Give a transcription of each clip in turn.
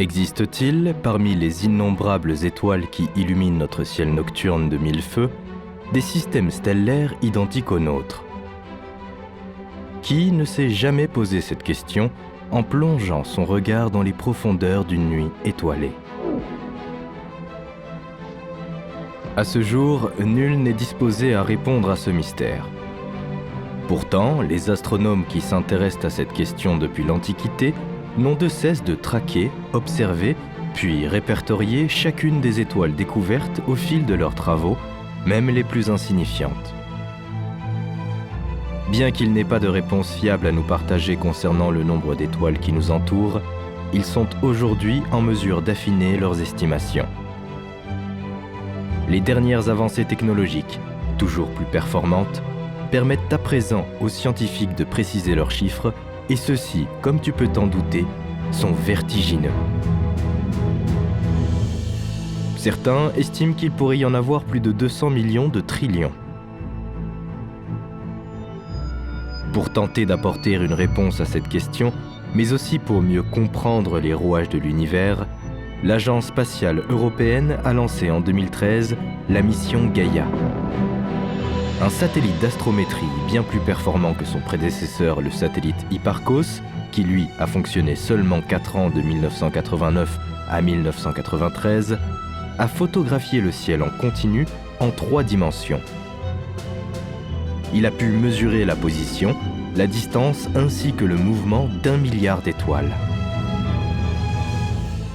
Existe-t-il, parmi les innombrables étoiles qui illuminent notre ciel nocturne de mille feux, des systèmes stellaires identiques aux nôtres? Qui ne s'est jamais posé cette question en plongeant son regard dans les profondeurs d'une nuit étoilée? À ce jour, nul n'est disposé à répondre à ce mystère. Pourtant, les astronomes qui s'intéressent à cette question depuis l'Antiquité n'ont de cesse de traquer, observer, puis répertorier chacune des étoiles découvertes au fil de leurs travaux, même les plus insignifiantes. Bien qu'il n'ait pas de réponse fiable à nous partager concernant le nombre d'étoiles qui nous entourent, ils sont aujourd'hui en mesure d'affiner leurs estimations. Les dernières avancées technologiques, toujours plus performantes, permettent à présent aux scientifiques de préciser leurs chiffres, et ceux-ci, comme tu peux t'en douter, sont vertigineux. Certains estiment qu'il pourrait y en avoir plus de 200 millions de trillions. Pour tenter d'apporter une réponse à cette question, mais aussi pour mieux comprendre les rouages de l'univers, l'Agence spatiale européenne a lancé en 2013 la mission Gaïa. Un satellite d'astrométrie bien plus performant que son prédécesseur, le satellite Hipparcos, qui lui a fonctionné seulement 4 ans de 1989 à 1993, a photographié le ciel en continu en 3 dimensions. Il a pu mesurer la position, la distance ainsi que le mouvement d'1 milliard d'étoiles.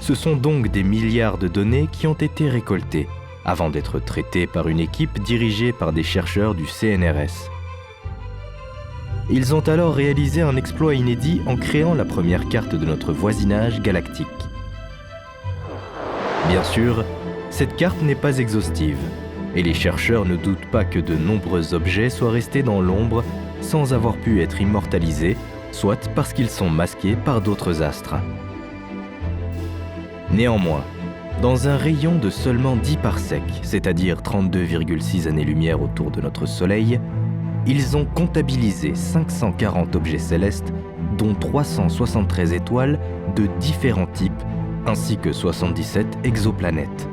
Ce sont donc des milliards de données qui ont été récoltées avant d'être traitées par une équipe dirigée par des chercheurs du CNRS. Ils ont alors réalisé un exploit inédit en créant la première carte de notre voisinage galactique. Bien sûr, cette carte n'est pas exhaustive, et les chercheurs ne doutent pas que de nombreux objets soient restés dans l'ombre sans avoir pu être immortalisés, soit parce qu'ils sont masqués par d'autres astres. Néanmoins, dans un rayon de seulement 10 parsecs, c'est-à-dire 32,6 années-lumière autour de notre Soleil, ils ont comptabilisé 540 objets célestes, dont 373 étoiles de différents types, ainsi que 77 exoplanètes.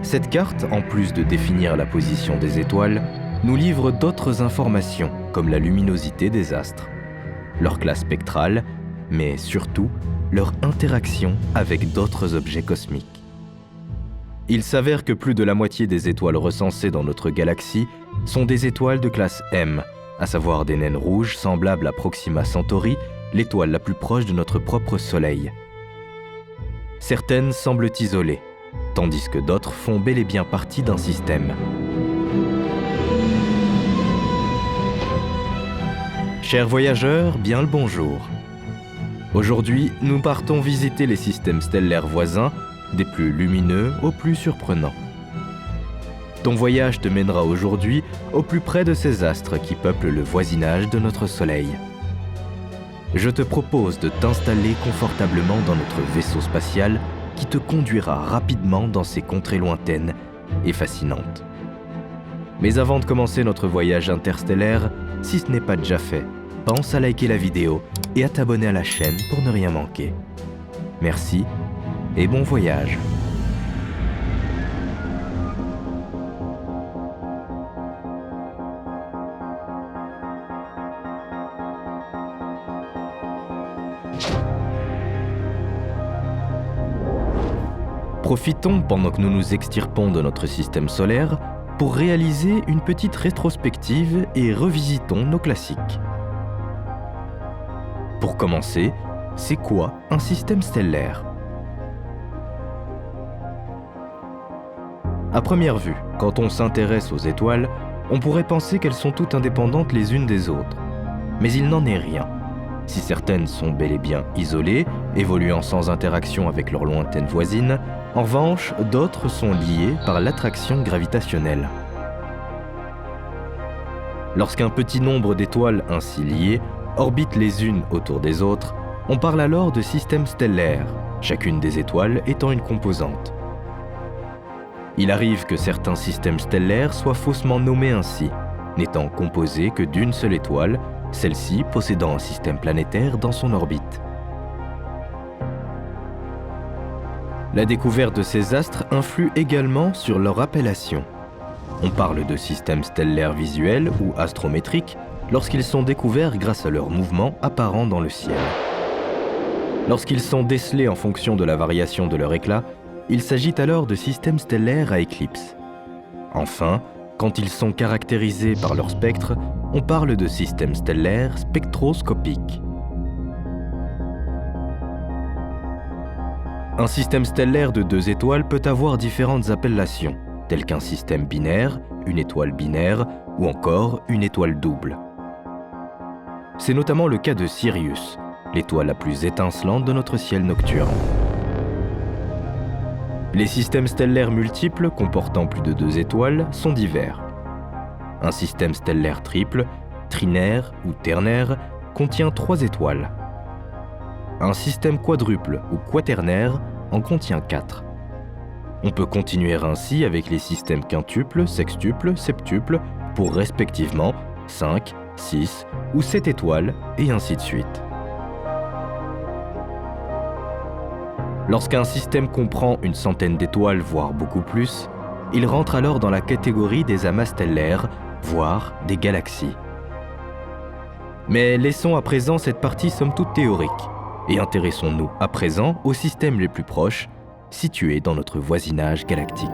Cette carte, en plus de définir la position des étoiles, nous livre d'autres informations, comme la luminosité des astres, leur classe spectrale, mais surtout leur interaction avec d'autres objets cosmiques. Il s'avère que plus de la moitié des étoiles recensées dans notre galaxie sont des étoiles de classe M, à savoir des naines rouges semblables à Proxima Centauri, l'étoile la plus proche de notre propre Soleil. Certaines semblent isolées, tandis que d'autres font bel et bien partie d'un système. Chers voyageurs, bien le bonjour. Aujourd'hui, nous partons visiter les systèmes stellaires voisins, des plus lumineux aux plus surprenants. Ton voyage te mènera aujourd'hui au plus près de ces astres qui peuplent le voisinage de notre Soleil. Je te propose de t'installer confortablement dans notre vaisseau spatial qui te conduira rapidement dans ces contrées lointaines et fascinantes. Mais avant de commencer notre voyage interstellaire, si ce n'est pas déjà fait, pense à liker la vidéo et à t'abonner à la chaîne pour ne rien manquer. Merci et bon voyage. Profitons pendant que nous nous extirpons de notre système solaire pour réaliser une petite rétrospective et revisitons nos classiques. Pour commencer, c'est quoi un système stellaire? À première vue, quand on s'intéresse aux étoiles, on pourrait penser qu'elles sont toutes indépendantes les unes des autres. Mais il n'en est rien. Si certaines sont bel et bien isolées, évoluant sans interaction avec leurs lointaines voisines, en revanche, d'autres sont liées par l'attraction gravitationnelle. Lorsqu'un petit nombre d'étoiles ainsi liées orbitent les unes autour des autres, on parle alors de systèmes stellaires, chacune des étoiles étant une composante. Il arrive que certains systèmes stellaires soient faussement nommés ainsi, n'étant composés que d'une seule étoile, celle-ci possédant un système planétaire dans son orbite. La découverte de ces astres influe également sur leur appellation. On parle de systèmes stellaires visuels ou astrométriques lorsqu'ils sont découverts grâce à leurs mouvements apparents dans le ciel. Lorsqu'ils sont décelés en fonction de la variation de leur éclat, il s'agit alors de systèmes stellaires à éclipse. Enfin, quand ils sont caractérisés par leur spectre, on parle de systèmes stellaires spectroscopiques. Un système stellaire de 2 étoiles peut avoir différentes appellations, telles qu'un système binaire, une étoile binaire ou encore une étoile double. C'est notamment le cas de Sirius, l'étoile la plus étincelante de notre ciel nocturne. Les systèmes stellaires multiples comportant plus de 2 étoiles sont divers. Un système stellaire triple, trinaire ou ternaire contient 3 étoiles. Un système quadruple ou quaternaire en contient 4. On peut continuer ainsi avec les systèmes quintuples, sextuples, septuples pour respectivement 5, 6 ou 7 étoiles et ainsi de suite. Lorsqu'un système comprend une centaine d'étoiles, voire beaucoup plus, il rentre alors dans la catégorie des amas stellaires, voire des galaxies. Mais laissons à présent cette partie somme toute théorique et intéressons-nous à présent aux systèmes les plus proches, situés dans notre voisinage galactique.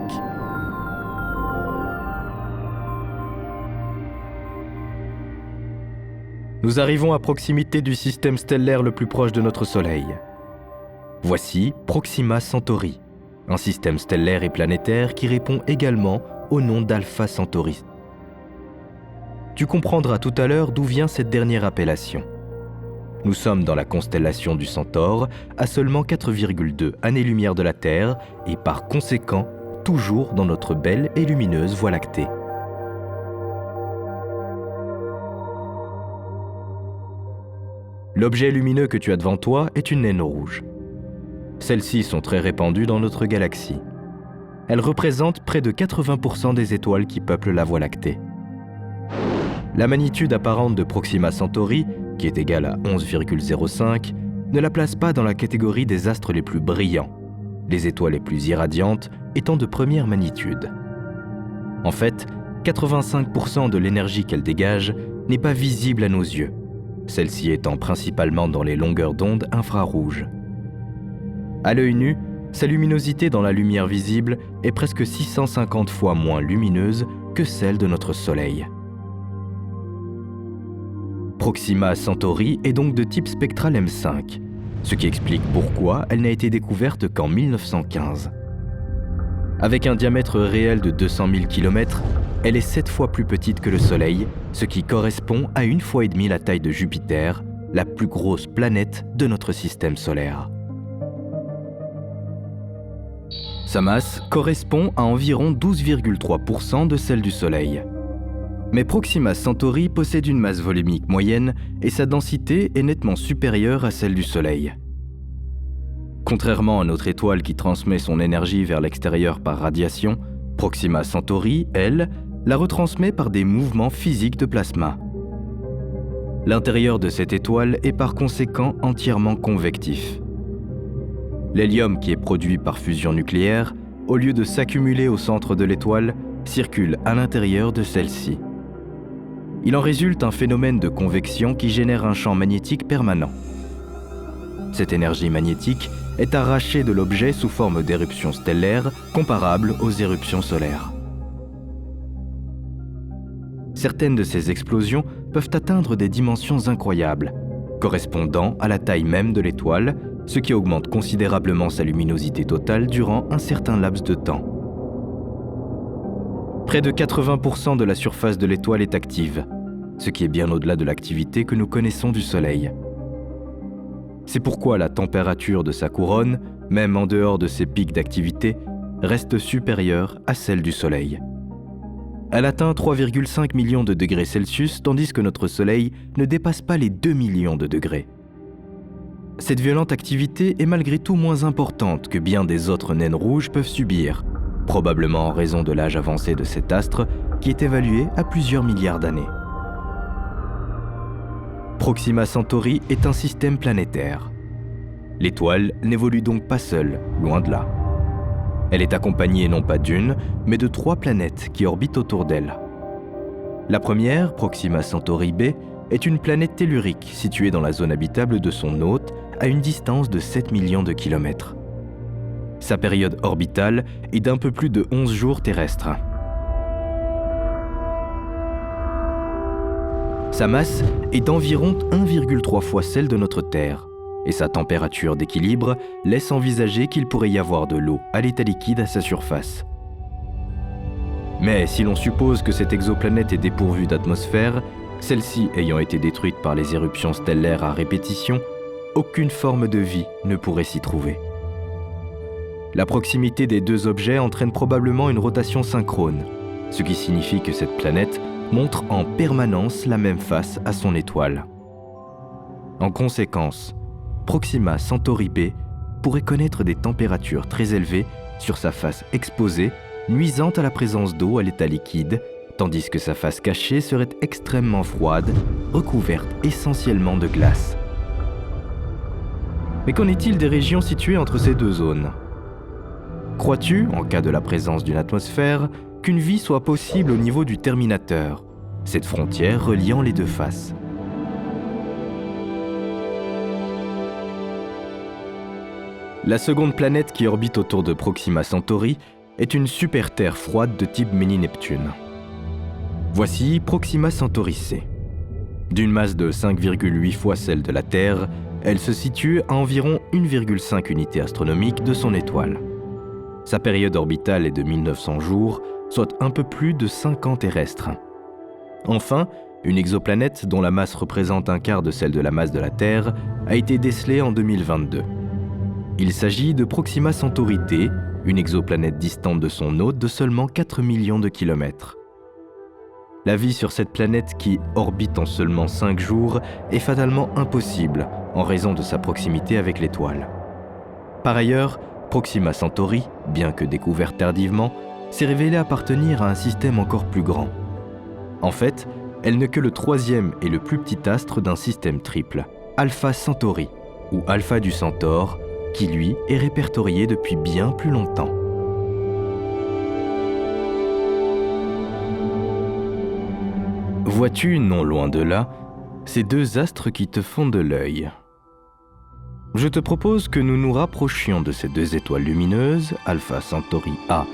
Nous arrivons à proximité du système stellaire le plus proche de notre Soleil. Voici Proxima Centauri, un système stellaire et planétaire qui répond également au nom d'Alpha Centauri. Tu comprendras tout à l'heure d'où vient cette dernière appellation. Nous sommes dans la constellation du Centaure, à seulement 4,2 années-lumière de la Terre et par conséquent, toujours dans notre belle et lumineuse Voie lactée. L'objet lumineux que tu as devant toi est une naine rouge. Celles-ci sont très répandues dans notre galaxie. Elles représentent près de 80% des étoiles qui peuplent la Voie lactée. La magnitude apparente de Proxima Centauri, qui est égale à 11,05, ne la place pas dans la catégorie des astres les plus brillants, les étoiles les plus irradiantes étant de première magnitude. En fait, 85% de l'énergie qu'elle dégage n'est pas visible à nos yeux, celle-ci étant principalement dans les longueurs d'onde infrarouges. À l'œil nu, sa luminosité dans la lumière visible est presque 650 fois moins lumineuse que celle de notre Soleil. Proxima Centauri est donc de type spectral M5, ce qui explique pourquoi elle n'a été découverte qu'en 1915. Avec un diamètre réel de 200 000 km, elle est 7 fois plus petite que le Soleil, ce qui correspond à 1,5 fois la taille de Jupiter, la plus grosse planète de notre système solaire. Sa masse correspond à environ 12,3% de celle du Soleil. Mais Proxima Centauri possède une masse volumique moyenne et sa densité est nettement supérieure à celle du Soleil. Contrairement à notre étoile qui transmet son énergie vers l'extérieur par radiation, Proxima Centauri, elle, la retransmet par des mouvements physiques de plasma. L'intérieur de cette étoile est par conséquent entièrement convectif. L'hélium qui est produit par fusion nucléaire, au lieu de s'accumuler au centre de l'étoile, circule à l'intérieur de celle-ci. Il en résulte un phénomène de convection qui génère un champ magnétique permanent. Cette énergie magnétique est arrachée de l'objet sous forme d'éruptions stellaires comparables aux éruptions solaires. Certaines de ces explosions peuvent atteindre des dimensions incroyables, correspondant à la taille même de l'étoile, ce qui augmente considérablement sa luminosité totale durant un certain laps de temps. Près de 80% de la surface de l'étoile est active, ce qui est bien au-delà de l'activité que nous connaissons du Soleil. C'est pourquoi la température de sa couronne, même en dehors de ses pics d'activité, reste supérieure à celle du Soleil. Elle atteint 3,5 millions de degrés Celsius, tandis que notre Soleil ne dépasse pas les 2 millions de degrés. Cette violente activité est malgré tout moins importante que bien des autres naines rouges peuvent subir, probablement en raison de l'âge avancé de cet astre qui est évalué à plusieurs milliards d'années. Proxima Centauri est un système planétaire. L'étoile n'évolue donc pas seule, loin de là. Elle est accompagnée non pas d'une, mais de 3 planètes qui orbitent autour d'elle. La première, Proxima Centauri b, est une planète tellurique située dans la zone habitable de son hôte à une distance de 7 millions de kilomètres. Sa période orbitale est d'un peu plus de 11 jours terrestres. Sa masse est d'environ 1,3 fois celle de notre Terre, et sa température d'équilibre laisse envisager qu'il pourrait y avoir de l'eau à l'état liquide à sa surface. Mais si l'on suppose que cette exoplanète est dépourvue d'atmosphère, celle-ci ayant été détruite par les éruptions stellaires à répétition, aucune forme de vie ne pourrait s'y trouver. La proximité des 2 objets entraîne probablement une rotation synchrone, ce qui signifie que cette planète montre en permanence la même face à son étoile. En conséquence, Proxima Centauri b pourrait connaître des températures très élevées sur sa face exposée, nuisant à la présence d'eau à l'état liquide, tandis que sa face cachée serait extrêmement froide, recouverte essentiellement de glace. Mais qu'en est-il des régions situées entre ces 2 zones ? Crois-tu, en cas de la présence d'une atmosphère, qu'une vie soit possible au niveau du terminateur, cette frontière reliant les 2 faces ? La seconde planète qui orbite autour de Proxima Centauri est une super-Terre froide de type mini-Neptune. Voici Proxima Centauri c. D'une masse de 5,8 fois celle de la Terre, elle se situe à environ 1,5 unité astronomique de son étoile. Sa période orbitale est de 1900 jours, soit un peu plus de 5 ans terrestres. Enfin, une exoplanète dont la masse représente un quart de celle de la masse de la Terre a été décelée en 2022. Il s'agit de Proxima Centauri d, une exoplanète distante de son hôte de seulement 4 millions de kilomètres. La vie sur cette planète qui orbite en seulement 5 jours est fatalement impossible en raison de sa proximité avec l'étoile. Par ailleurs, Proxima Centauri, bien que découverte tardivement, s'est révélée appartenir à un système encore plus grand. En fait, elle n'est que le 3e et le plus petit astre d'un système triple, Alpha Centauri, ou Alpha du Centaure, qui lui est répertorié depuis bien plus longtemps. Vois-tu, non loin de là, ces 2 astres qui te font de l'œil ? Je te propose que nous nous rapprochions de ces 2 étoiles lumineuses, Alpha Centauri A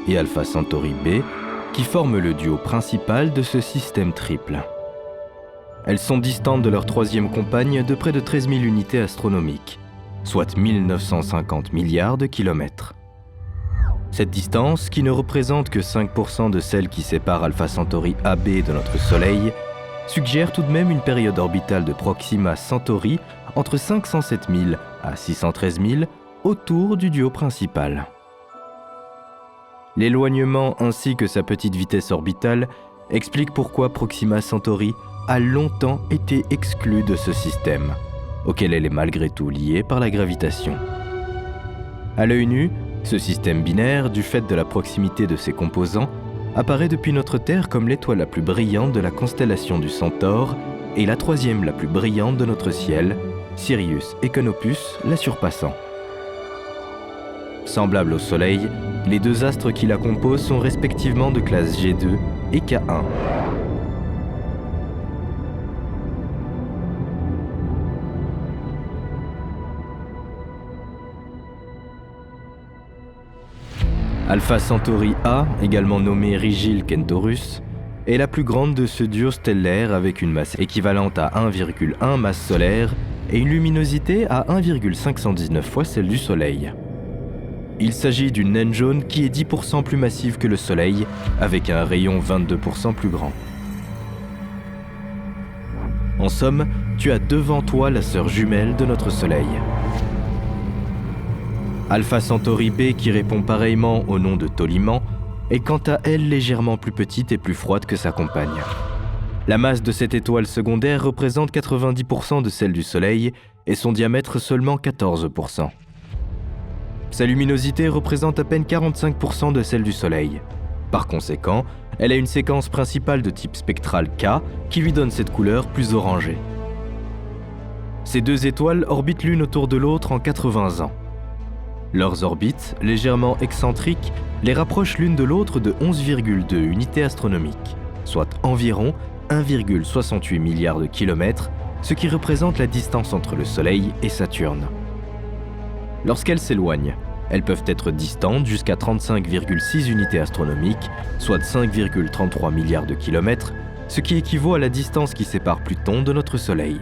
et Alpha Centauri b, qui forment le duo principal de ce système triple. Elles sont distantes de leur 3e compagne de près de 13 000 unités astronomiques, soit 1950 milliards de kilomètres. Cette distance, qui ne représente que 5% de celle qui sépare Alpha Centauri AB de notre Soleil, suggère tout de même une période orbitale de Proxima Centauri entre 507 000 à 613 000 autour du duo principal. L'éloignement ainsi que sa petite vitesse orbitale expliquent pourquoi Proxima Centauri a longtemps été exclue de ce système, auquel elle est malgré tout liée par la gravitation. À l'œil nu, ce système binaire, du fait de la proximité de ses composants, apparaît depuis notre Terre comme l'étoile la plus brillante de la constellation du Centaure et la 3e la plus brillante de notre ciel, Sirius et Canopus la surpassant. Semblables au Soleil, les 2 astres qui la composent sont respectivement de classe G2 et K1. Alpha Centauri A, également nommé Rigil Kentaurus, est la plus grande de ce duo stellaire avec une masse équivalente à 1,1 masse solaire et une luminosité à 1,519 fois celle du Soleil. Il s'agit d'une naine jaune qui est 10% plus massive que le Soleil, avec un rayon 22% plus grand. En somme, tu as devant toi la sœur jumelle de notre Soleil. Alpha Centauri b, qui répond pareillement au nom de Toliman, est quant à elle légèrement plus petite et plus froide que sa compagne. La masse de cette étoile secondaire représente 90% de celle du Soleil et son diamètre seulement 14%. Sa luminosité représente à peine 45% de celle du Soleil. Par conséquent, elle a une séquence principale de type spectral K qui lui donne cette couleur plus orangée. Ces 2 étoiles orbitent l'une autour de l'autre en 80 ans. Leurs orbites, légèrement excentriques, les rapprochent l'une de l'autre de 11,2 unités astronomiques, soit environ 1,68 milliard de kilomètres, ce qui représente la distance entre le Soleil et Saturne. Lorsqu'elles s'éloignent, elles peuvent être distantes jusqu'à 35,6 unités astronomiques, soit 5,33 milliards de kilomètres, ce qui équivaut à la distance qui sépare Pluton de notre Soleil.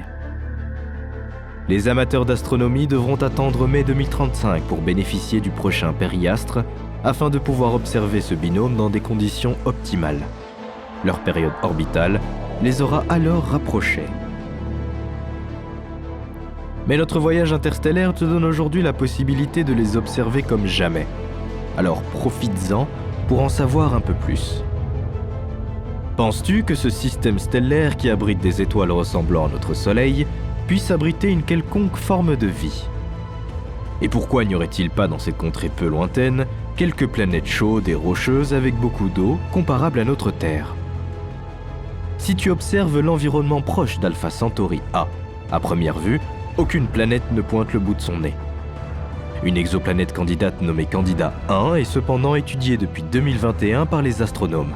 Les amateurs d'astronomie devront attendre mai 2035 pour bénéficier du prochain périastre afin de pouvoir observer ce binôme dans des conditions optimales. Leur période orbitale les aura alors rapprochés. Mais notre voyage interstellaire te donne aujourd'hui la possibilité de les observer comme jamais. Alors profites-en pour en savoir un peu plus. Penses-tu que ce système stellaire qui abrite des étoiles ressemblant à notre Soleil puisse abriter une quelconque forme de vie? Et pourquoi n'y aurait-il pas dans cette contrée peu lointaine quelques planètes chaudes et rocheuses avec beaucoup d'eau comparables à notre Terre? Si tu observes l'environnement proche d'Alpha Centauri A, à première vue, aucune planète ne pointe le bout de son nez. Une exoplanète candidate nommée Candida 1 est cependant étudiée depuis 2021 par les astronomes.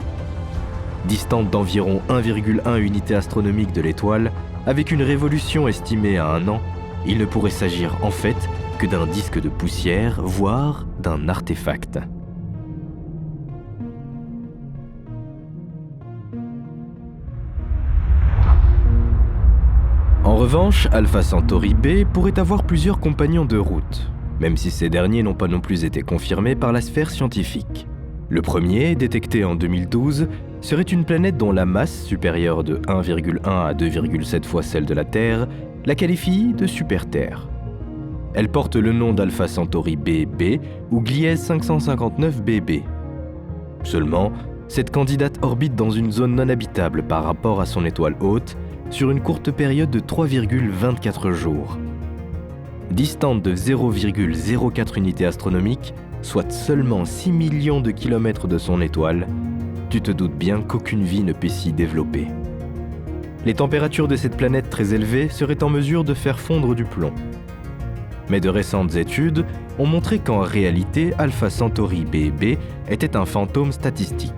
Distante d'environ 1,1 unité astronomique de l'étoile, avec une révolution estimée à 1 an, il ne pourrait s'agir en fait que d'un disque de poussière, voire d'un artefact. En revanche, Alpha Centauri B pourrait avoir plusieurs compagnons de route, même si ces derniers n'ont pas non plus été confirmés par la sphère scientifique. Le premier, détecté en 2012, serait une planète dont la masse, supérieure de 1,1 à 2,7 fois celle de la Terre, la qualifie de super-Terre. Elle porte le nom d'Alpha Centauri BB ou Gliese 559 BB. Seulement, cette candidate orbite dans une zone non habitable par rapport à son étoile hôte, sur une courte période de 3,24 jours. Distante de 0,04 unités astronomiques, soit seulement 6 millions de kilomètres de son étoile, tu te doutes bien qu'aucune vie ne peut s'y développer. Les températures de cette planète très élevées seraient en mesure de faire fondre du plomb. Mais de récentes études ont montré qu'en réalité, Alpha Centauri BB était un fantôme statistique.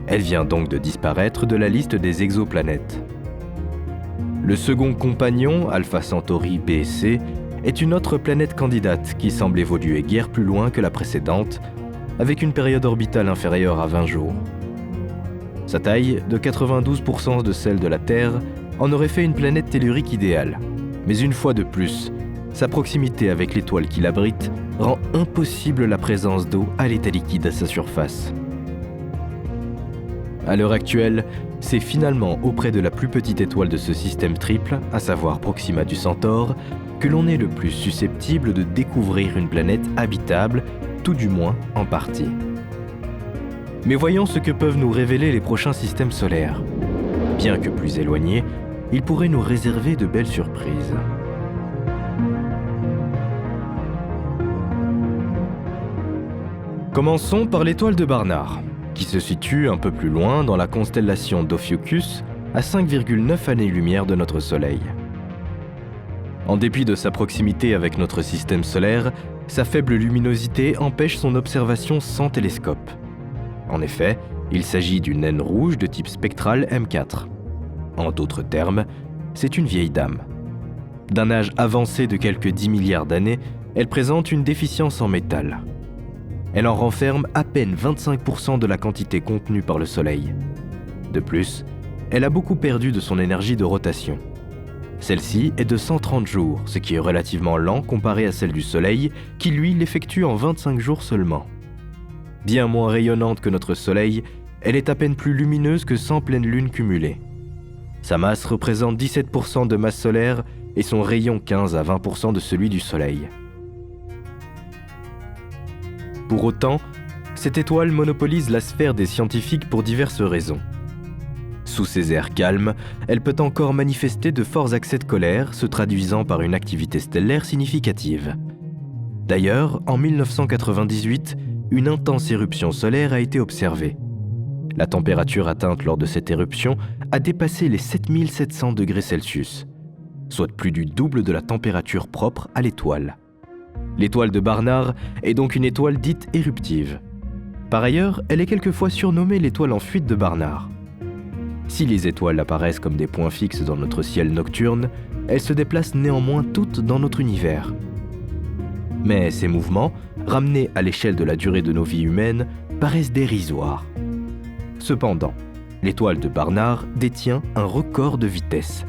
Elle vient donc de disparaître de la liste des exoplanètes. Le second compagnon, Alpha Centauri BC, est une autre planète candidate qui semble évoluer guère plus loin que la précédente, avec une période orbitale inférieure à 20 jours. Sa taille, de 92% de celle de la Terre, en aurait fait une planète tellurique idéale. Mais une fois de plus, sa proximité avec l'étoile qui l'abrite rend impossible la présence d'eau à l'état liquide à sa surface. À l'heure actuelle, c'est finalement auprès de la plus petite étoile de ce système triple, à savoir Proxima du Centaure, que l'on est le plus susceptible de découvrir une planète habitable, tout du moins en partie. Mais voyons ce que peuvent nous révéler les prochains systèmes solaires. Bien que plus éloignés, ils pourraient nous réserver de belles surprises. Commençons par l'étoile de Barnard, qui se situe un peu plus loin dans la constellation d'Ophiuchus, à 5,9 années-lumière de notre Soleil. En dépit de sa proximité avec notre système solaire, sa faible luminosité empêche son observation sans télescope. En effet, il s'agit d'une naine rouge de type spectral M4. En d'autres termes, c'est une vieille dame. D'un âge avancé de quelques 10 milliards d'années, elle présente une déficience en métal. Elle en renferme à peine 25% de la quantité contenue par le Soleil. De plus, elle a beaucoup perdu de son énergie de rotation. Celle-ci est de 130 jours, ce qui est relativement lent comparé à celle du Soleil, qui lui l'effectue en 25 jours seulement. Bien moins rayonnante que notre Soleil, elle est à peine plus lumineuse que 100 pleines lunes cumulées. Sa masse représente 17% de masse solaire et son rayon 15 à 20% de celui du Soleil. Pour autant, cette étoile monopolise la sphère des scientifiques pour diverses raisons. Sous ses airs calmes, elle peut encore manifester de forts accès de colère, se traduisant par une activité stellaire significative. D'ailleurs, en 1998, une intense éruption solaire a été observée. La température atteinte lors de cette éruption a dépassé les 7700 degrés Celsius, soit plus du double de la température propre à l'étoile. L'étoile de Barnard est donc une étoile dite éruptive. Par ailleurs, elle est quelquefois surnommée l'étoile en fuite de Barnard. Si les étoiles apparaissent comme des points fixes dans notre ciel nocturne, elles se déplacent néanmoins toutes dans notre univers. Mais ces mouvements, ramenés à l'échelle de la durée de nos vies humaines, paraissent dérisoires. Cependant, l'étoile de Barnard détient un record de vitesse.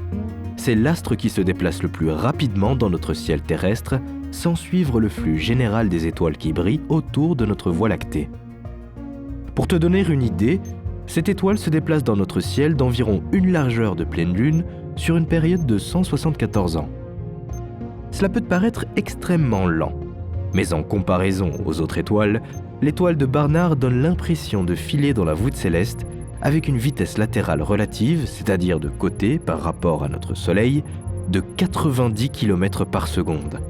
C'est l'astre qui se déplace le plus rapidement dans notre ciel terrestre, sans suivre le flux général des étoiles qui brillent autour de notre Voie lactée. Pour te donner une idée, cette étoile se déplace dans notre ciel d'environ une largeur de pleine lune sur une période de 174 ans. Cela peut te paraître extrêmement lent, mais en comparaison aux autres étoiles, l'étoile de Barnard donne l'impression de filer dans la voûte céleste avec une vitesse latérale relative, c'est-à-dire de côté par rapport à notre Soleil, de 90 km par seconde.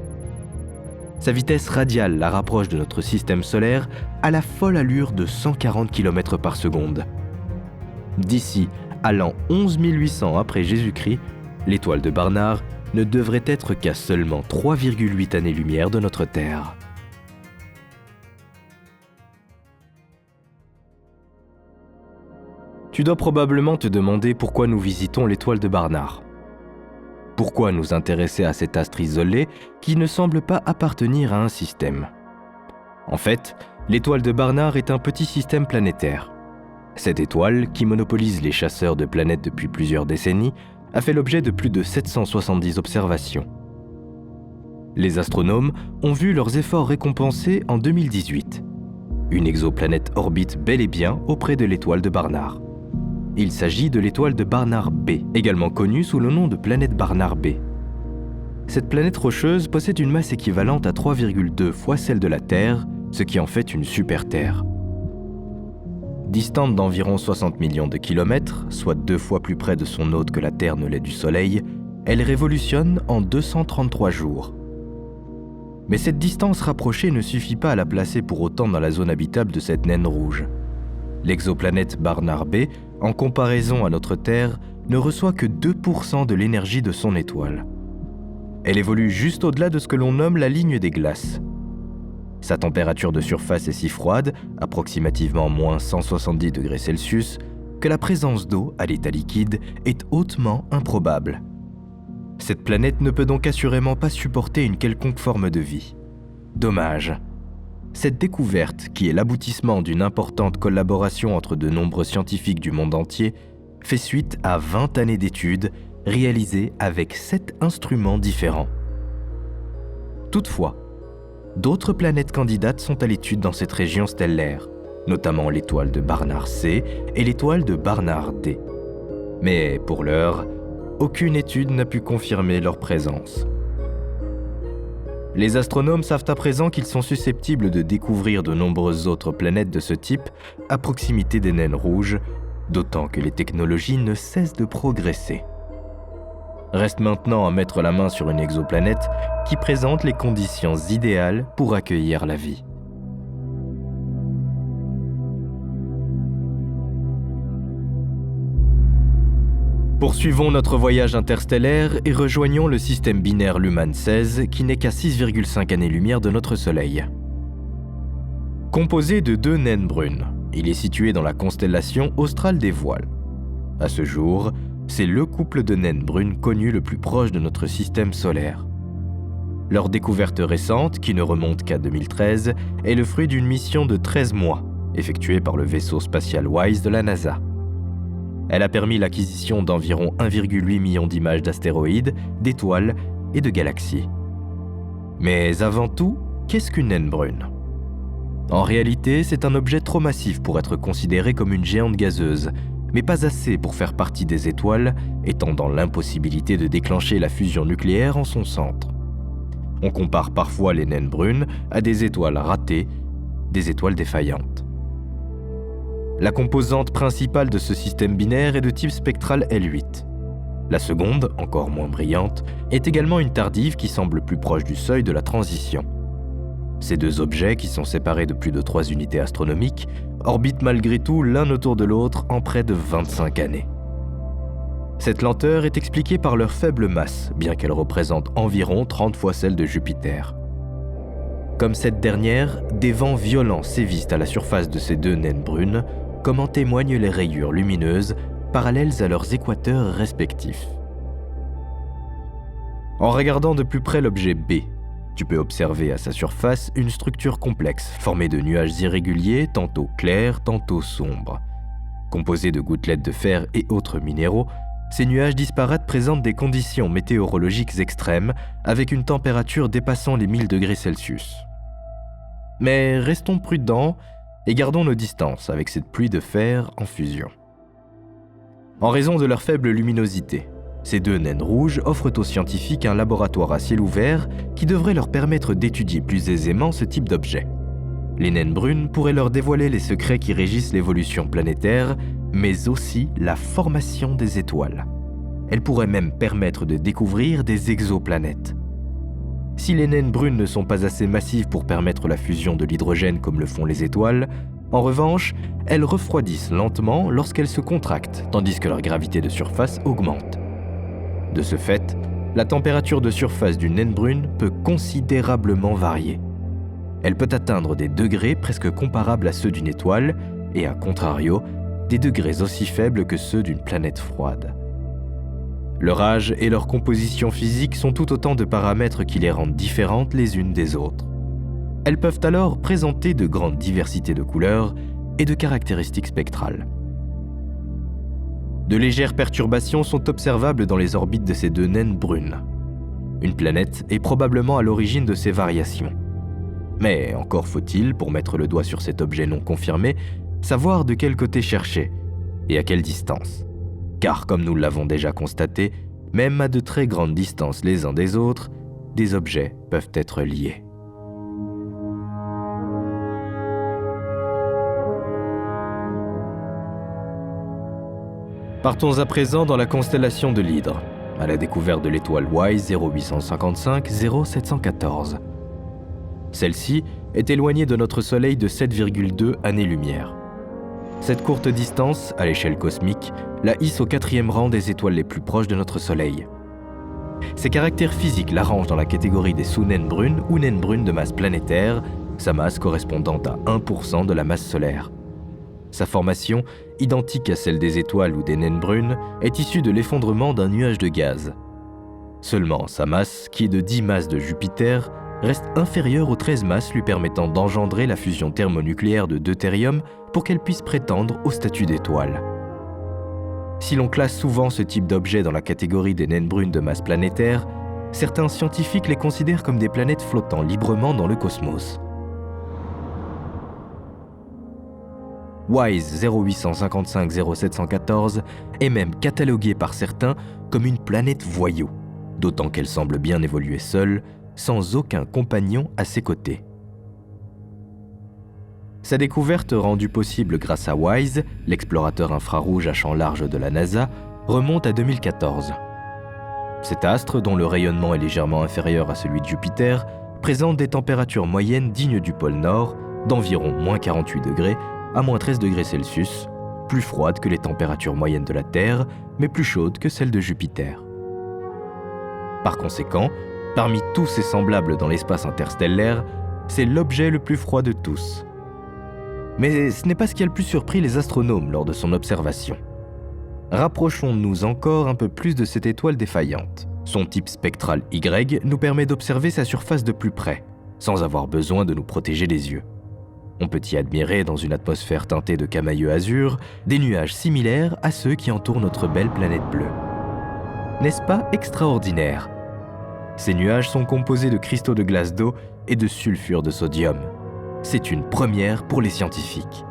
Sa vitesse radiale la rapproche de notre système solaire à la folle allure de 140 km par seconde. D'ici à l'an 11 800 après Jésus-Christ, l'étoile de Barnard ne devrait être qu'à seulement 3,8 années-lumière de notre Terre. Tu dois probablement te demander pourquoi nous visitons l'étoile de Barnard. Pourquoi nous intéresser à cet astre isolé qui ne semble pas appartenir à un système? En fait, l'étoile de Barnard est un petit système planétaire. Cette étoile, qui monopolise les chasseurs de planètes depuis plusieurs décennies, a fait l'objet de plus de 770 observations. Les astronomes ont vu leurs efforts récompensés en 2018. Une exoplanète orbite bel et bien auprès de l'étoile de Barnard. Il s'agit de l'étoile de Barnard B, également connue sous le nom de planète Barnard B. Cette planète rocheuse possède une masse équivalente à 3,2 fois celle de la Terre, ce qui en fait une super-Terre. Distante d'environ 60 millions de kilomètres, soit 2 fois plus près de son hôte que la Terre ne l'est du Soleil, elle révolutionne en 233 jours. Mais cette distance rapprochée ne suffit pas à la placer pour autant dans la zone habitable de cette naine rouge. L'exoplanète Barnard B, en comparaison à notre Terre, ne reçoit que 2% de l'énergie de son étoile. Elle évolue juste au-delà de ce que l'on nomme la ligne des glaces. Sa température de surface est si froide, approximativement moins 170 degrés Celsius, que la présence d'eau à l'état liquide est hautement improbable. Cette planète ne peut donc assurément pas supporter une quelconque forme de vie. Dommage. Cette découverte, qui est l'aboutissement d'une importante collaboration entre de nombreux scientifiques du monde entier, fait suite à 20 années d'études réalisées avec 7 instruments différents. Toutefois, d'autres planètes candidates sont à l'étude dans cette région stellaire, notamment l'étoile de Barnard C et l'étoile de Barnard D. Mais pour l'heure, aucune étude n'a pu confirmer leur présence. Les astronomes savent à présent qu'ils sont susceptibles de découvrir de nombreuses autres planètes de ce type à proximité des naines rouges, d'autant que les technologies ne cessent de progresser. Reste maintenant à mettre la main sur une exoplanète qui présente les conditions idéales pour accueillir la vie. Poursuivons notre voyage interstellaire et rejoignons le système binaire Luhmann 16 qui n'est qu'à 6,5 années-lumière de notre Soleil. Composé de 2 naines brunes, il est situé dans la constellation australe des Voiles. À ce jour, c'est le couple de naines brunes connu le plus proche de notre système solaire. Leur découverte récente, qui ne remonte qu'à 2013, est le fruit d'une mission de 13 mois, effectuée par le vaisseau spatial WISE de la NASA. Elle a permis l'acquisition d'environ 1,8 million d'images d'astéroïdes, d'étoiles et de galaxies. Mais avant tout, qu'est-ce qu'une naine brune? En réalité, c'est un objet trop massif pour être considéré comme une géante gazeuse, mais pas assez pour faire partie des étoiles, étant dans l'impossibilité de déclencher la fusion nucléaire en son centre. On compare parfois les naines brunes à des étoiles ratées, des étoiles défaillantes. La composante principale de ce système binaire est de type spectral L8. La seconde, encore moins brillante, est également une tardive qui semble plus proche du seuil de la transition. Ces 2 objets, qui sont séparés de plus de 3 unités astronomiques, orbitent malgré tout l'un autour de l'autre en près de 25 années. Cette lenteur est expliquée par leur faible masse, bien qu'elle représente environ 30 fois celle de Jupiter. Comme cette dernière, des vents violents sévissent à la surface de ces deux naines brunes, comme en témoignent les rayures lumineuses parallèles à leurs équateurs respectifs. En regardant de plus près l'objet B, tu peux observer à sa surface une structure complexe formée de nuages irréguliers, tantôt clairs, tantôt sombres. Composés de gouttelettes de fer et autres minéraux, ces nuages disparates présentent des conditions météorologiques extrêmes avec une température dépassant les 1000 degrés Celsius. Mais restons prudents et gardons nos distances avec cette pluie de fer en fusion. En raison de leur faible luminosité, ces deux naines rouges offrent aux scientifiques un laboratoire à ciel ouvert qui devrait leur permettre d'étudier plus aisément ce type d'objet. Les naines brunes pourraient leur dévoiler les secrets qui régissent l'évolution planétaire, mais aussi la formation des étoiles. Elles pourraient même permettre de découvrir des exoplanètes. Si les naines brunes ne sont pas assez massives pour permettre la fusion de l'hydrogène comme le font les étoiles, en revanche, elles refroidissent lentement lorsqu'elles se contractent, tandis que leur gravité de surface augmente. De ce fait, la température de surface d'une naine brune peut considérablement varier. Elle peut atteindre des degrés presque comparables à ceux d'une étoile et, à contrario, des degrés aussi faibles que ceux d'une planète froide. Leur âge et leur composition physique sont tout autant de paramètres qui les rendent différentes les unes des autres. Elles peuvent alors présenter de grandes diversités de couleurs et de caractéristiques spectrales. De légères perturbations sont observables dans les orbites de ces deux naines brunes. Une planète est probablement à l'origine de ces variations. Mais encore faut-il, pour mettre le doigt sur cet objet non confirmé, savoir de quel côté chercher et à quelle distance. Car comme nous l'avons déjà constaté, même à de très grandes distances les uns des autres, des objets peuvent être liés. Partons à présent dans la constellation de l'Hydre, à la découverte de l'étoile WISE 0855-0714. Celle-ci est éloignée de notre Soleil de 7,2 années-lumière. Cette courte distance, à l'échelle cosmique, la hisse au 4e rang des étoiles les plus proches de notre Soleil. Ses caractères physiques la rangent dans la catégorie des sous-naines brunes ou naines brunes de masse planétaire, sa masse correspondant à 1% de la masse solaire. Sa formation, identique à celle des étoiles ou des naines brunes, est issue de l'effondrement d'un nuage de gaz. Seulement sa masse, qui est de 10 masses de Jupiter, reste inférieure aux 13 masses lui permettant d'engendrer la fusion thermonucléaire de deutérium pour qu'elle puisse prétendre au statut d'étoile. Si l'on classe souvent ce type d'objet dans la catégorie des naines brunes de masse planétaire, certains scientifiques les considèrent comme des planètes flottant librement dans le cosmos. WISE 0855-0714 est même cataloguée par certains comme une planète voyou, d'autant qu'elle semble bien évoluer seule, sans aucun compagnon à ses côtés. Sa découverte rendue possible grâce à WISE, l'explorateur infrarouge à champ large de la NASA, remonte à 2014. Cet astre, dont le rayonnement est légèrement inférieur à celui de Jupiter, présente des températures moyennes dignes du pôle Nord, d'environ moins 48 degrés à moins 13 degrés Celsius, plus froides que les températures moyennes de la Terre, mais plus chaudes que celles de Jupiter. Par conséquent, parmi tous ces semblables dans l'espace interstellaire, c'est l'objet le plus froid de tous. Mais ce n'est pas ce qui a le plus surpris les astronomes lors de son observation. Rapprochons-nous encore un peu plus de cette étoile défaillante. Son type spectral Y nous permet d'observer sa surface de plus près, sans avoir besoin de nous protéger les yeux. On peut y admirer, dans une atmosphère teintée de camailleux azur, des nuages similaires à ceux qui entourent notre belle planète bleue. N'est-ce pas extraordinaire ? Ces nuages sont composés de cristaux de glace d'eau et de sulfure de sodium. C'est une première pour les scientifiques.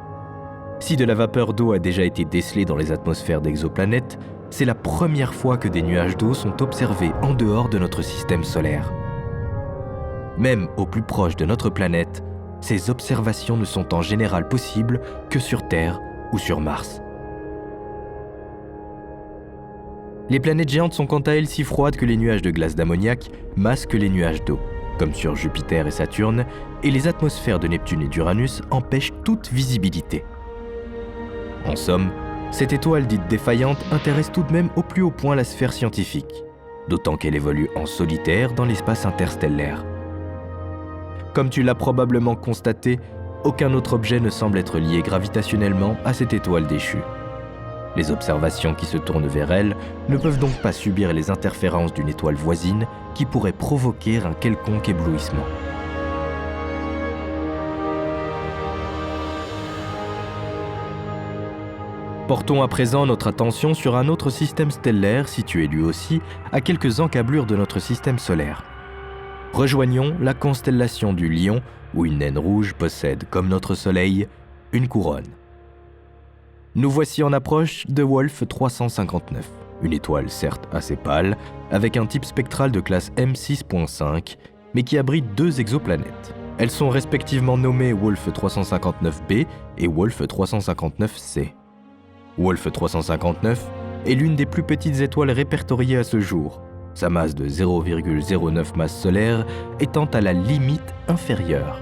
Si de la vapeur d'eau a déjà été décelée dans les atmosphères d'exoplanètes, c'est la première fois que des nuages d'eau sont observés en dehors de notre système solaire. Même au plus proche de notre planète, ces observations ne sont en général possibles que sur Terre ou sur Mars. Les planètes géantes sont quant à elles si froides que les nuages de glace d'ammoniac masquent les nuages d'eau, comme sur Jupiter et Saturne, et les atmosphères de Neptune et d'Uranus empêchent toute visibilité. En somme, cette étoile dite défaillante intéresse tout de même au plus haut point la sphère scientifique, d'autant qu'elle évolue en solitaire dans l'espace interstellaire. Comme tu l'as probablement constaté, aucun autre objet ne semble être lié gravitationnellement à cette étoile déchue. Les observations qui se tournent vers elle ne peuvent donc pas subir les interférences d'une étoile voisine qui pourrait provoquer un quelconque éblouissement. Portons à présent notre attention sur un autre système stellaire situé lui aussi à quelques encablures de notre système solaire. Rejoignons la constellation du Lion où une naine rouge possède, comme notre Soleil, une couronne. Nous voici en approche de Wolf 359, une étoile certes assez pâle, avec un type spectral de classe M6.5, mais qui abrite 2 exoplanètes. Elles sont respectivement nommées Wolf 359b et Wolf 359c. Wolf 359 est l'une des plus petites étoiles répertoriées à ce jour, sa masse de 0,09 masse solaire étant à la limite inférieure.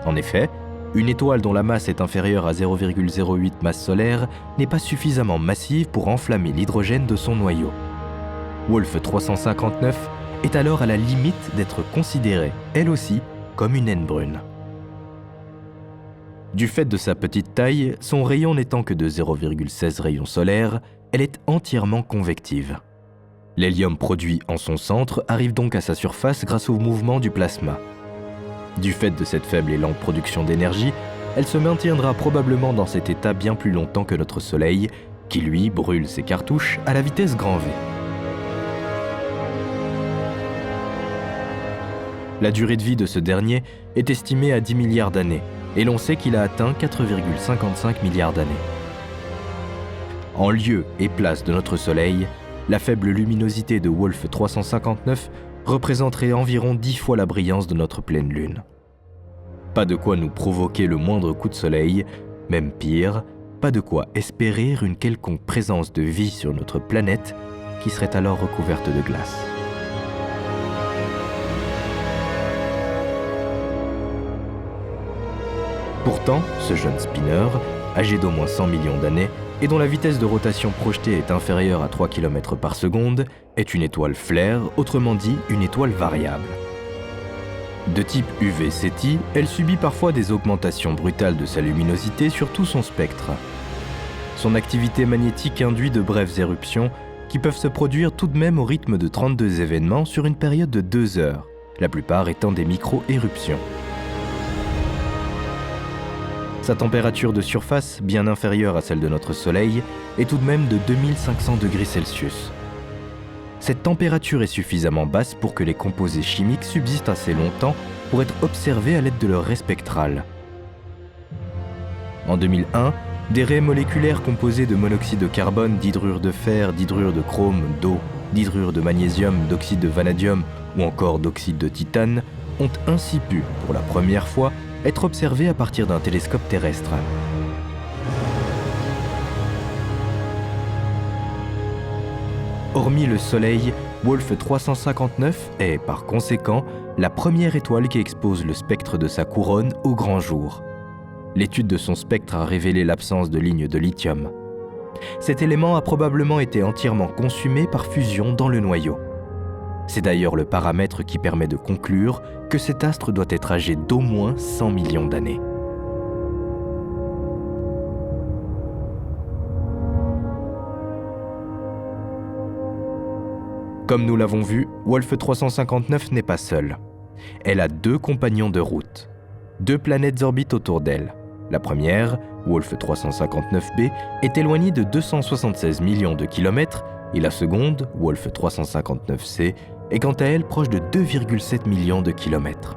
En effet, une étoile dont la masse est inférieure à 0,08 masse solaire n'est pas suffisamment massive pour enflammer l'hydrogène de son noyau. Wolf 359 est alors à la limite d'être considérée, elle aussi, comme une naine brune. Du fait de sa petite taille, son rayon n'étant que de 0,16 rayons solaires, elle est entièrement convective. L'hélium produit en son centre arrive donc à sa surface grâce au mouvement du plasma. Du fait de cette faible et lente production d'énergie, elle se maintiendra probablement dans cet état bien plus longtemps que notre Soleil, qui lui brûle ses cartouches à la vitesse grand V. La durée de vie de ce dernier est estimée à 10 milliards d'années, et l'on sait qu'il a atteint 4,55 milliards d'années. En lieu et place de notre Soleil, la faible luminosité de Wolf 359 représenterait environ 10 fois la brillance de notre pleine Lune. Pas de quoi nous provoquer le moindre coup de soleil, même pire, pas de quoi espérer une quelconque présence de vie sur notre planète qui serait alors recouverte de glace. Pourtant, ce jeune spinner, âgé d'au moins 100 millions d'années, et dont la vitesse de rotation projetée est inférieure à 3 km par seconde, est une étoile flare, autrement dit une étoile variable. De type UV-Ceti, elle subit parfois des augmentations brutales de sa luminosité sur tout son spectre. Son activité magnétique induit de brèves éruptions qui peuvent se produire tout de même au rythme de 32 événements sur une période de 2 heures, la plupart étant des micro-éruptions. Sa température de surface, bien inférieure à celle de notre Soleil, est tout de même de 2500 degrés Celsius. Cette température est suffisamment basse pour que les composés chimiques subsistent assez longtemps pour être observés à l'aide de leur ray spectral. En 2001, des raies moléculaires composées de monoxyde de carbone, d'hydrure de fer, d'hydrure de chrome, d'eau, d'hydrure de magnésium, d'oxyde de vanadium ou encore d'oxyde de titane ont ainsi pu, pour la première fois, être observées à partir d'un télescope terrestre. Hormis le Soleil, Wolf 359 est, par conséquent, la première étoile qui expose le spectre de sa couronne au grand jour. L'étude de son spectre a révélé l'absence de lignes de lithium. Cet élément a probablement été entièrement consumé par fusion dans le noyau. C'est d'ailleurs le paramètre qui permet de conclure que cet astre doit être âgé d'au moins 100 millions d'années. Comme nous l'avons vu, Wolf 359 n'est pas seule. Elle a 2 compagnons de route. 2 planètes orbitent autour d'elle. La première, Wolf 359b, est éloignée de 276 millions de kilomètres et la seconde, Wolf 359c, est quant à elle proche de 2,7 millions de kilomètres.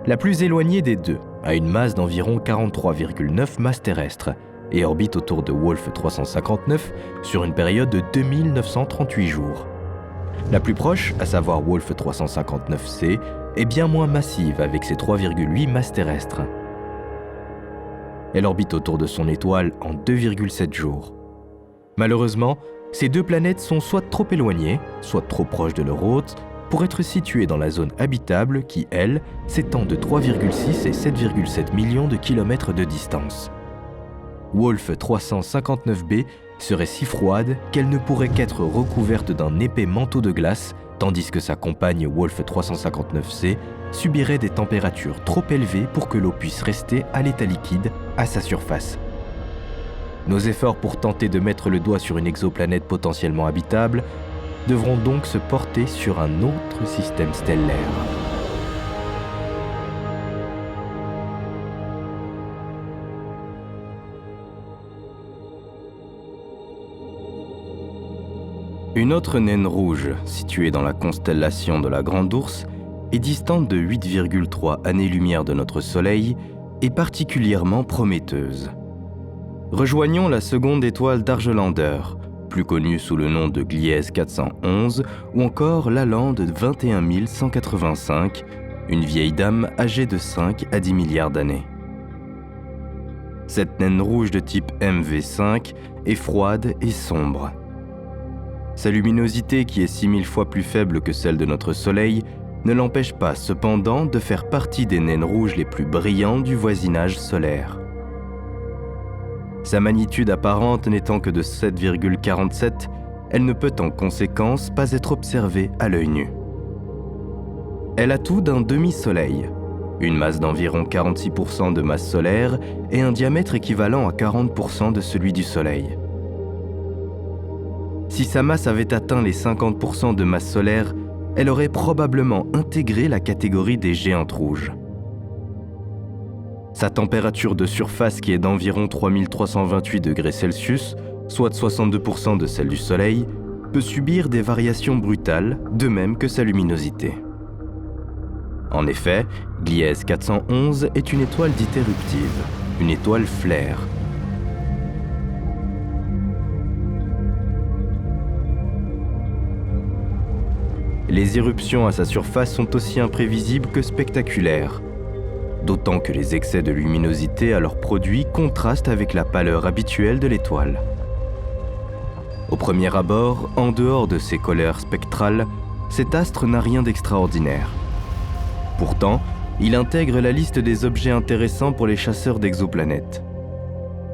La plus éloignée des deux a une masse d'environ 43,9 masses terrestres et orbite autour de Wolf 359 sur une période de 2938 jours. La plus proche, à savoir Wolf 359c, est bien moins massive avec ses 3,8 masses terrestres. Elle orbite autour de son étoile en 2,7 jours. Malheureusement, ces 2 planètes sont soit trop éloignées, soit trop proches de leur hôte, pour être situées dans la zone habitable qui, elle, s'étend de 3,6 et 7,7 millions de kilomètres de distance. Wolf 359b serait si froide qu'elle ne pourrait qu'être recouverte d'un épais manteau de glace tandis que sa compagne Wolf 359c subirait des températures trop élevées pour que l'eau puisse rester à l'état liquide à sa surface. Nos efforts pour tenter de mettre le doigt sur une exoplanète potentiellement habitable devront donc se porter sur un autre système stellaire. Une autre naine rouge, située dans la constellation de la Grande Ourse, est distante de 8,3 années-lumière de notre Soleil et particulièrement prometteuse. Rejoignons la seconde étoile d'Argelander, plus connue sous le nom de Gliese 411, ou encore Lalande 21185, une vieille dame âgée de 5 à 10 milliards d'années. Cette naine rouge de type MV5 est froide et sombre. Sa luminosité, qui est 6000 fois plus faible que celle de notre Soleil, ne l'empêche pas cependant de faire partie des naines rouges les plus brillantes du voisinage solaire. Sa magnitude apparente n'étant que de 7,47, elle ne peut en conséquence pas être observée à l'œil nu. Elle a tout d'un demi-soleil, une masse d'environ 46% de masse solaire et un diamètre équivalent à 40% de celui du Soleil. Si sa masse avait atteint les 50% de masse solaire, elle aurait probablement intégré la catégorie des géantes rouges. Sa température de surface, qui est d'environ 3328 degrés Celsius, soit 62% de celle du Soleil, peut subir des variations brutales, de même que sa luminosité. En effet, Gliese 411 est une étoile dite éruptive, une étoile flaire. Les éruptions à sa surface sont aussi imprévisibles que spectaculaires, d'autant que les excès de luminosité alors produits contrastent avec la pâleur habituelle de l'étoile. Au premier abord, en dehors de ses couleurs spectrales, cet astre n'a rien d'extraordinaire. Pourtant, il intègre la liste des objets intéressants pour les chasseurs d'exoplanètes.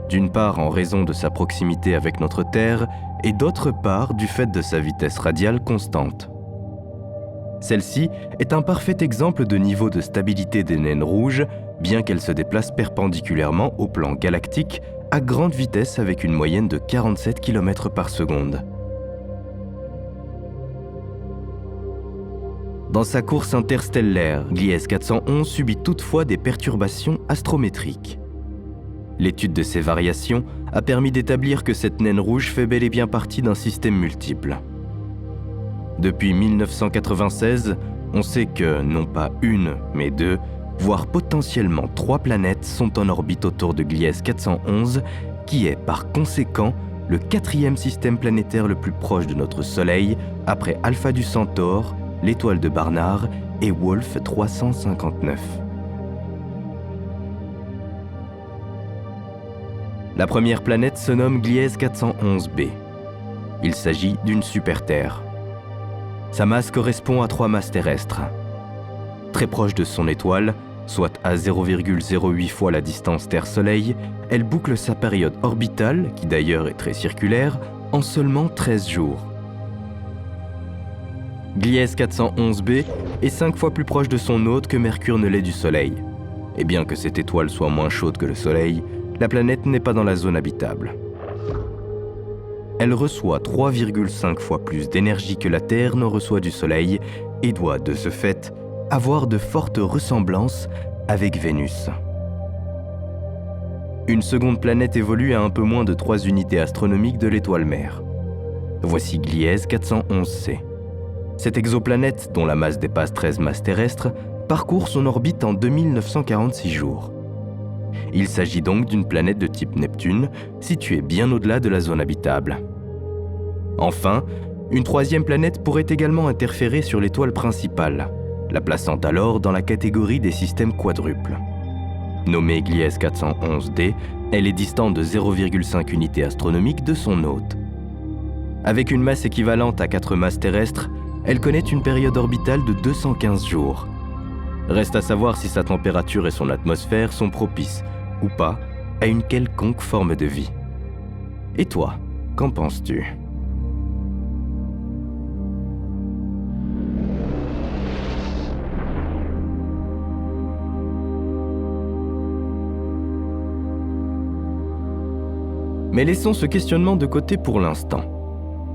D'une part en raison de sa proximité avec notre Terre, et d'autre part du fait de sa vitesse radiale constante. Celle-ci est un parfait exemple de niveau de stabilité des naines rouges, bien qu'elle se déplace perpendiculairement au plan galactique à grande vitesse avec une moyenne de 47 km par seconde. Dans sa course interstellaire, Gliese 411 subit toutefois des perturbations astrométriques. L'étude de ces variations a permis d'établir que cette naine rouge fait bel et bien partie d'un système multiple. Depuis 1996, on sait que non pas une, mais deux, voire potentiellement 3 planètes sont en orbite autour de Gliese 411, qui est par conséquent le 4e système planétaire le plus proche de notre Soleil, après Alpha du Centaure, l'étoile de Barnard et Wolf 359. La première planète se nomme Gliese 411b. Il s'agit d'une super-Terre. Sa masse correspond à 3 masses terrestres. Très proche de son étoile, soit à 0,08 fois la distance Terre-Soleil, elle boucle sa période orbitale, qui d'ailleurs est très circulaire, en seulement 13 jours. Gliese 411b est 5 fois plus proche de son hôte que Mercure ne l'est du Soleil. Et bien que cette étoile soit moins chaude que le Soleil, la planète n'est pas dans la zone habitable. Elle reçoit 3,5 fois plus d'énergie que la Terre n'en reçoit du Soleil et doit, de ce fait, avoir de fortes ressemblances avec Vénus. Une seconde planète évolue à un peu moins de 3 unités astronomiques de l'étoile mère. Voici Gliese 411c. Cette exoplanète, dont la masse dépasse 13 masses terrestres, parcourt son orbite en 2946 jours. Il s'agit donc d'une planète de type Neptune, située bien au-delà de la zone habitable. Enfin, une 3e planète pourrait également interférer sur l'étoile principale, la plaçant alors dans la catégorie des systèmes quadruples. Nommée Gliese 411d, elle est distante de 0,5 unités astronomiques de son hôte. Avec une masse équivalente à 4 masses terrestres, elle connaît une période orbitale de 215 jours. Reste à savoir si sa température et son atmosphère sont propices, ou pas, à une quelconque forme de vie. Et toi, qu'en penses-tu ? Mais laissons ce questionnement de côté pour l'instant.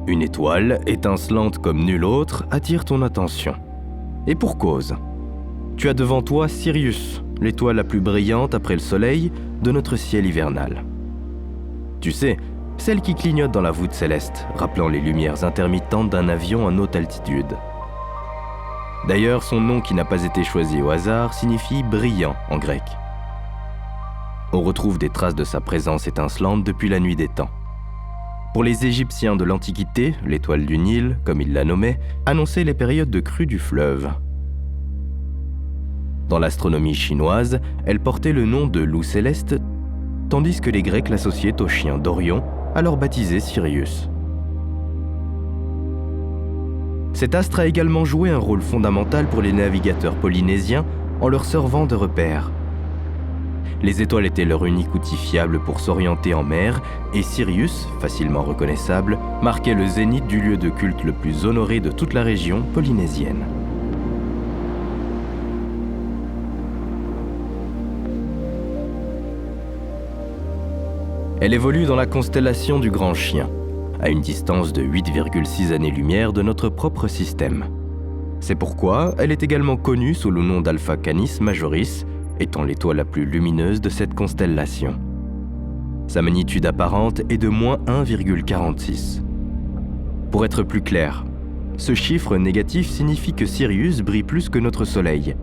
Une étoile, étincelante comme nulle autre, attire ton attention. Et pour cause. Tu as devant toi Sirius, l'étoile la plus brillante après le Soleil de notre ciel hivernal. Tu sais, celle qui clignote dans la voûte céleste, rappelant les lumières intermittentes d'un avion en haute altitude. D'ailleurs, son nom qui n'a pas été choisi au hasard signifie « brillant » en grec. On retrouve des traces de sa présence étincelante depuis la nuit des temps. Pour les Égyptiens de l'Antiquité, l'étoile du Nil, comme ils la nommaient, annonçait les périodes de crue du fleuve. Dans l'astronomie chinoise, elle portait le nom de loup céleste, tandis que les Grecs l'associaient au chien d'Orion, alors baptisé Sirius. Cet astre a également joué un rôle fondamental pour les navigateurs polynésiens en leur servant de repère. Les étoiles étaient leur unique outil fiable pour s'orienter en mer et Sirius, facilement reconnaissable, marquait le zénith du lieu de culte le plus honoré de toute la région polynésienne. Elle évolue dans la constellation du Grand Chien, à une distance de 8,6 années-lumière de notre propre système. C'est pourquoi elle est également connue sous le nom d'Alpha Canis Majoris, étant l'étoile la plus lumineuse de cette constellation. Sa magnitude apparente est de moins 1,46. Pour être plus clair, ce chiffre négatif signifie que Sirius brille plus que notre Soleil,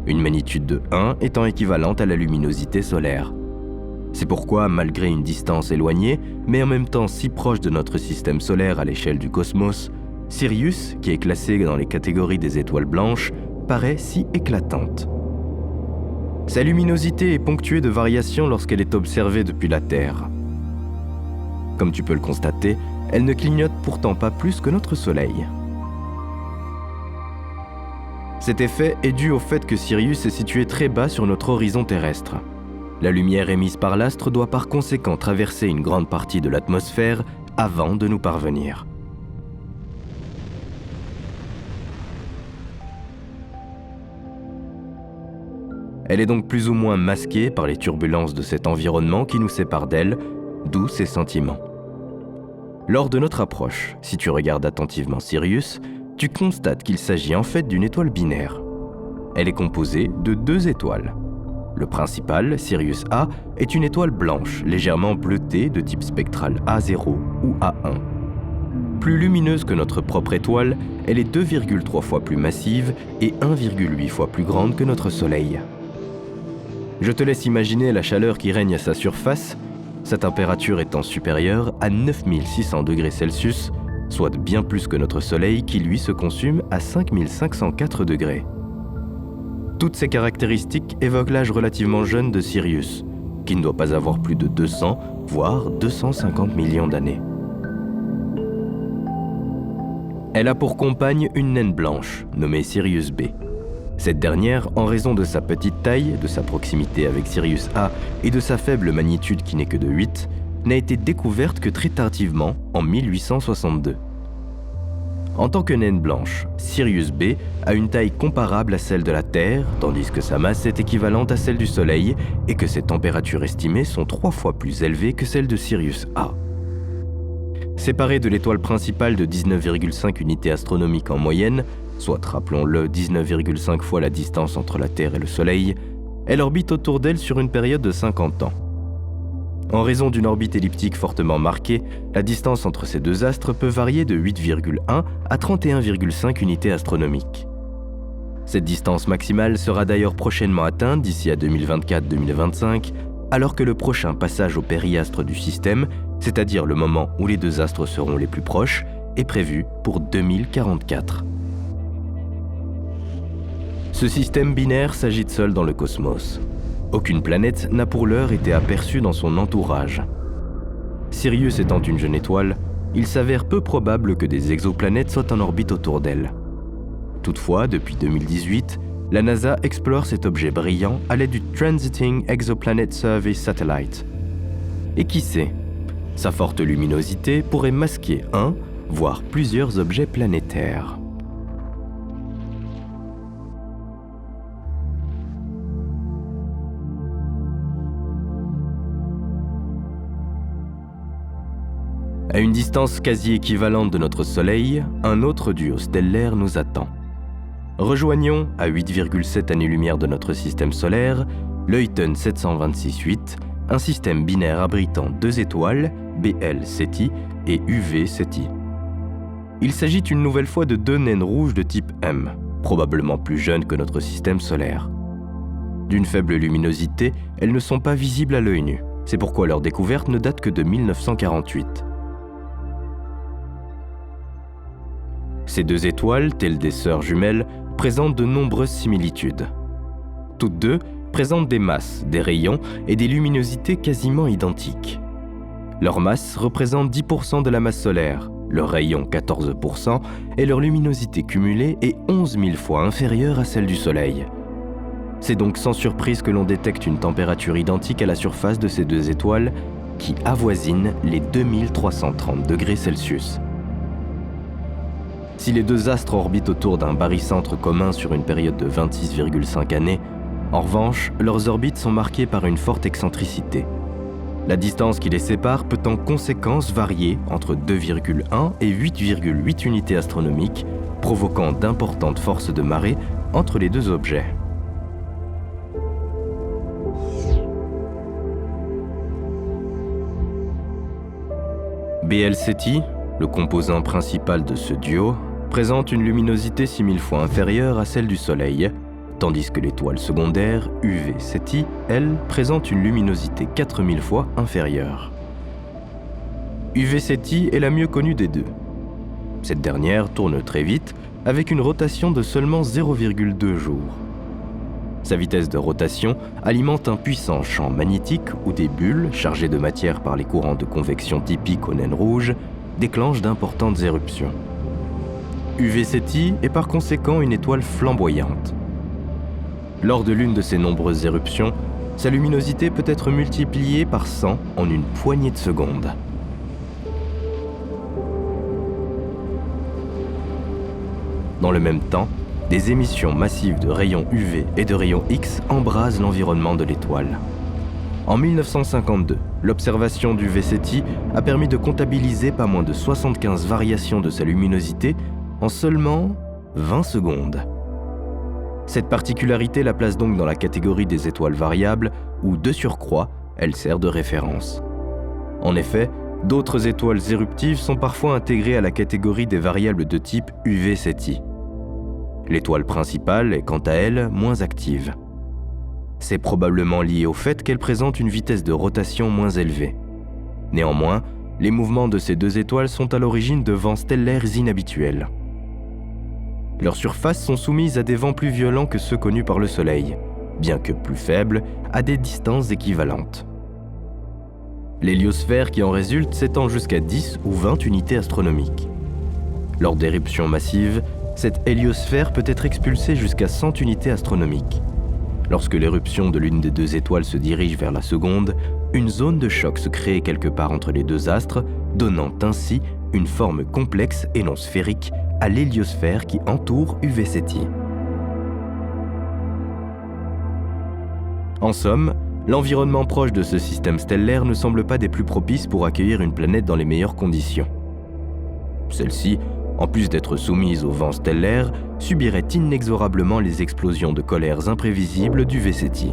une magnitude de 1 étant équivalente à la luminosité solaire. C'est pourquoi, malgré une distance éloignée, mais en même temps si proche de notre système solaire à l'échelle du cosmos, Sirius, qui est classé dans les catégories des étoiles blanches, paraît si éclatante. Sa luminosité est ponctuée de variations lorsqu'elle est observée depuis la Terre. Comme tu peux le constater, elle ne clignote pourtant pas plus que notre Soleil. Cet effet est dû au fait que Sirius est situé très bas sur notre horizon terrestre. La lumière émise par l'astre doit par conséquent traverser une grande partie de l'atmosphère avant de nous parvenir. Elle est donc plus ou moins masquée par les turbulences de cet environnement qui nous sépare d'elle, d'où ses sentiments. Lors de notre approche, si tu regardes attentivement Sirius, tu constates qu'il s'agit en fait d'une étoile binaire. Elle est composée de 2 étoiles. Le principal, Sirius A, est une étoile blanche, légèrement bleutée de type spectral A0 ou A1. Plus lumineuse que notre propre étoile, elle est 2,3 fois plus massive et 1,8 fois plus grande que notre Soleil. Je te laisse imaginer la chaleur qui règne à sa surface, sa température étant supérieure à 9600 degrés Celsius, soit bien plus que notre Soleil qui lui se consume à 5504 degrés. Toutes ces caractéristiques évoquent l'âge relativement jeune de Sirius, qui ne doit pas avoir plus de 200, voire 250 millions d'années. Elle a pour compagne une naine blanche, nommée Sirius B. Cette dernière, en raison de sa petite taille, de sa proximité avec Sirius A et de sa faible magnitude qui n'est que de 8, n'a été découverte que très tardivement, en 1862. En tant que naine blanche, Sirius B a une taille comparable à celle de la Terre, tandis que sa masse est équivalente à celle du Soleil et que ses températures estimées sont 3 fois plus élevées que celles de Sirius A. Séparée de l'étoile principale de 19,5 unités astronomiques en moyenne, soit, rappelons-le, 19,5 fois la distance entre la Terre et le Soleil, elle orbite autour d'elle sur une période de 50 ans. En raison d'une orbite elliptique fortement marquée, la distance entre ces 2 astres peut varier de 8,1 à 31,5 unités astronomiques. Cette distance maximale sera d'ailleurs prochainement atteinte d'ici à 2024-2025, alors que le prochain passage au périastre du système, c'est-à-dire le moment où les 2 astres seront les plus proches, est prévu pour 2044. Ce système binaire s'agite seul dans le cosmos. Aucune planète n'a pour l'heure été aperçue dans son entourage. Sirius étant une jeune étoile, il s'avère peu probable que des exoplanètes soient en orbite autour d'elle. Toutefois, depuis 2018, la NASA explore cet objet brillant à l'aide du Transiting Exoplanet Survey Satellite. Et qui sait, sa forte luminosité pourrait masquer un, voire plusieurs objets planétaires. À une distance quasi équivalente de notre Soleil, un autre duo stellaire nous attend. Rejoignons, à 8,7 années-lumière de notre système solaire, Luyten 726-8, un système binaire abritant deux étoiles, BL Ceti et UV Ceti. Il s'agit une nouvelle fois de deux naines rouges de type M, probablement plus jeunes que notre système solaire. D'une faible luminosité, elles ne sont pas visibles à l'œil nu. C'est pourquoi leur découverte ne date que de 1948. Ces deux étoiles, telles des sœurs jumelles, présentent de nombreuses similitudes. Toutes deux présentent des masses, des rayons et des luminosités quasiment identiques. Leur masse représente 10% de la masse solaire, leur rayon 14% et leur luminosité cumulée est 11 000 fois inférieure à celle du Soleil. C'est donc sans surprise que l'on détecte une température identique à la surface de ces deux étoiles qui avoisine les 2330 degrés Celsius. Si les deux astres orbitent autour d'un barycentre commun sur une période de 26,5 années, en revanche, leurs orbites sont marquées par une forte excentricité. La distance qui les sépare peut en conséquence varier entre 2,1 et 8,8 unités astronomiques, provoquant d'importantes forces de marée entre les deux objets. BL Ceti, le composant principal de ce duo, présente une luminosité 6000 fois inférieure à celle du Soleil, tandis que l'étoile secondaire, UV Ceti, elle, présente une luminosité 4000 fois inférieure. UV Ceti est la mieux connue des deux. Cette dernière tourne très vite, avec une rotation de seulement 0,2 jours. Sa vitesse de rotation alimente un puissant champ magnétique où des bulles, chargées de matière par les courants de convection typiques aux naines rouges, déclenchent d'importantes éruptions. UV Ceti est par conséquent une étoile flamboyante. Lors de l'une de ces nombreuses éruptions, sa luminosité peut être multipliée par 100 en une poignée de secondes. Dans le même temps, des émissions massives de rayons UV et de rayons X embrasent l'environnement de l'étoile. En 1952, l'observation d'UV Ceti a permis de comptabiliser pas moins de 75 variations de sa luminosité en seulement 20 secondes. Cette particularité la place donc dans la catégorie des étoiles variables où, de surcroît, elle sert de référence. En effet, d'autres étoiles éruptives sont parfois intégrées à la catégorie des variables de type UV Ceti. L'étoile principale est quant à elle moins active. C'est probablement lié au fait qu'elle présente une vitesse de rotation moins élevée. Néanmoins, les mouvements de ces deux étoiles sont à l'origine de vents stellaires inhabituels. Leurs surfaces sont soumises à des vents plus violents que ceux connus par le Soleil, bien que plus faibles, à des distances équivalentes. L'héliosphère qui en résulte s'étend jusqu'à 10 ou 20 unités astronomiques. Lors d'éruptions massives, cette héliosphère peut être expulsée jusqu'à 100 unités astronomiques. Lorsque l'éruption de l'une des deux étoiles se dirige vers la seconde, une zone de choc se crée quelque part entre les deux astres, donnant ainsi une forme complexe et non sphérique à l'héliosphère qui entoure UV Ceti. En somme, l'environnement proche de ce système stellaire ne semble pas des plus propices pour accueillir une planète dans les meilleures conditions. Celle-ci, en plus d'être soumise aux vents stellaires, subirait inexorablement les explosions de colères imprévisibles d'UV Ceti.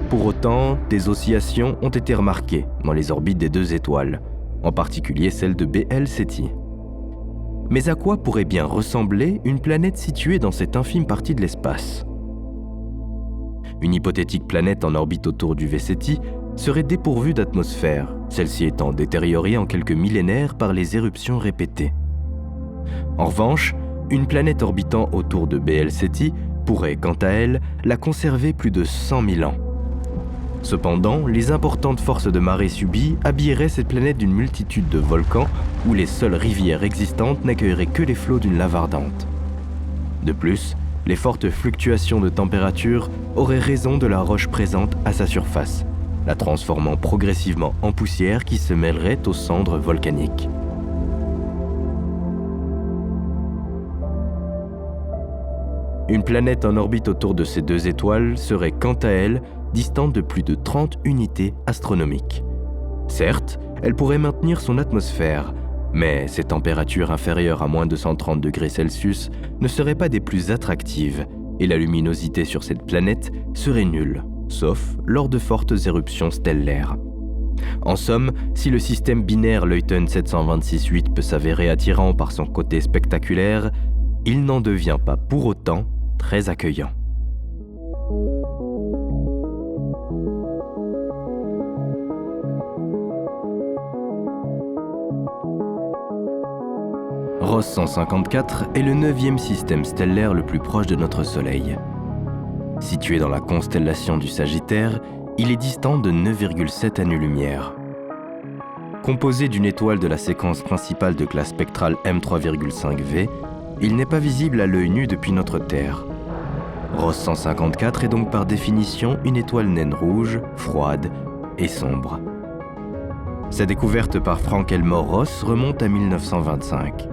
Pour autant, des oscillations ont été remarquées dans les orbites des deux étoiles, en particulier celle de BL Ceti. Mais à quoi pourrait bien ressembler une planète située dans cette infime partie de l'espace ? Une hypothétique planète en orbite autour d'UV Ceti serait dépourvue d'atmosphère, celle-ci étant détériorée en quelques millénaires par les éruptions répétées. En revanche, une planète orbitant autour de BL Ceti pourrait, quant à elle, la conserver plus de 100 000 ans. Cependant, les importantes forces de marée subies habilleraient cette planète d'une multitude de volcans où les seules rivières existantes n'accueilleraient que les flots d'une lave ardente. De plus, les fortes fluctuations de température auraient raison de la roche présente à sa surface, la transformant progressivement en poussière qui se mêlerait aux cendres volcaniques. Une planète en orbite autour de ces deux étoiles serait quant à elle distante de plus de 30 unités astronomiques. Certes, elle pourrait maintenir son atmosphère, mais ses températures inférieures à moins de 130 degrés Celsius ne seraient pas des plus attractives et la luminosité sur cette planète serait nulle, sauf lors de fortes éruptions stellaires. En somme, si le système binaire Luyten 726-8 peut s'avérer attirant par son côté spectaculaire, il n'en devient pas pour autant très accueillant. Ross 154 est le 9e système stellaire le plus proche de notre Soleil. Situé dans la constellation du Sagittaire, il est distant de 9,7 années-lumière. Composé d'une étoile de la séquence principale de classe spectrale M3,5V, il n'est pas visible à l'œil nu depuis notre Terre. Ross 154 est donc par définition une étoile naine rouge, froide et sombre. Sa découverte par Frank Elmore Ross remonte à 1925.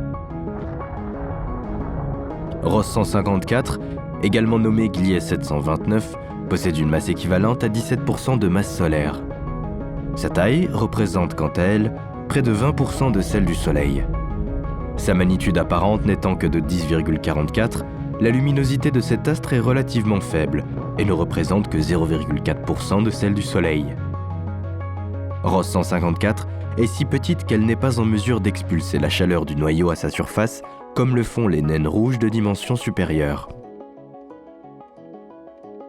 Ross 154, également nommé Gliese 729, possède une masse équivalente à 17% de masse solaire. Sa taille représente quant à elle près de 20% de celle du Soleil. Sa magnitude apparente n'étant que de 10,44, la luminosité de cet astre est relativement faible et ne représente que 0,4% de celle du Soleil. Ross 154 est si petite qu'elle n'est pas en mesure d'expulser la chaleur du noyau à sa surface comme le font les naines rouges de dimension supérieure.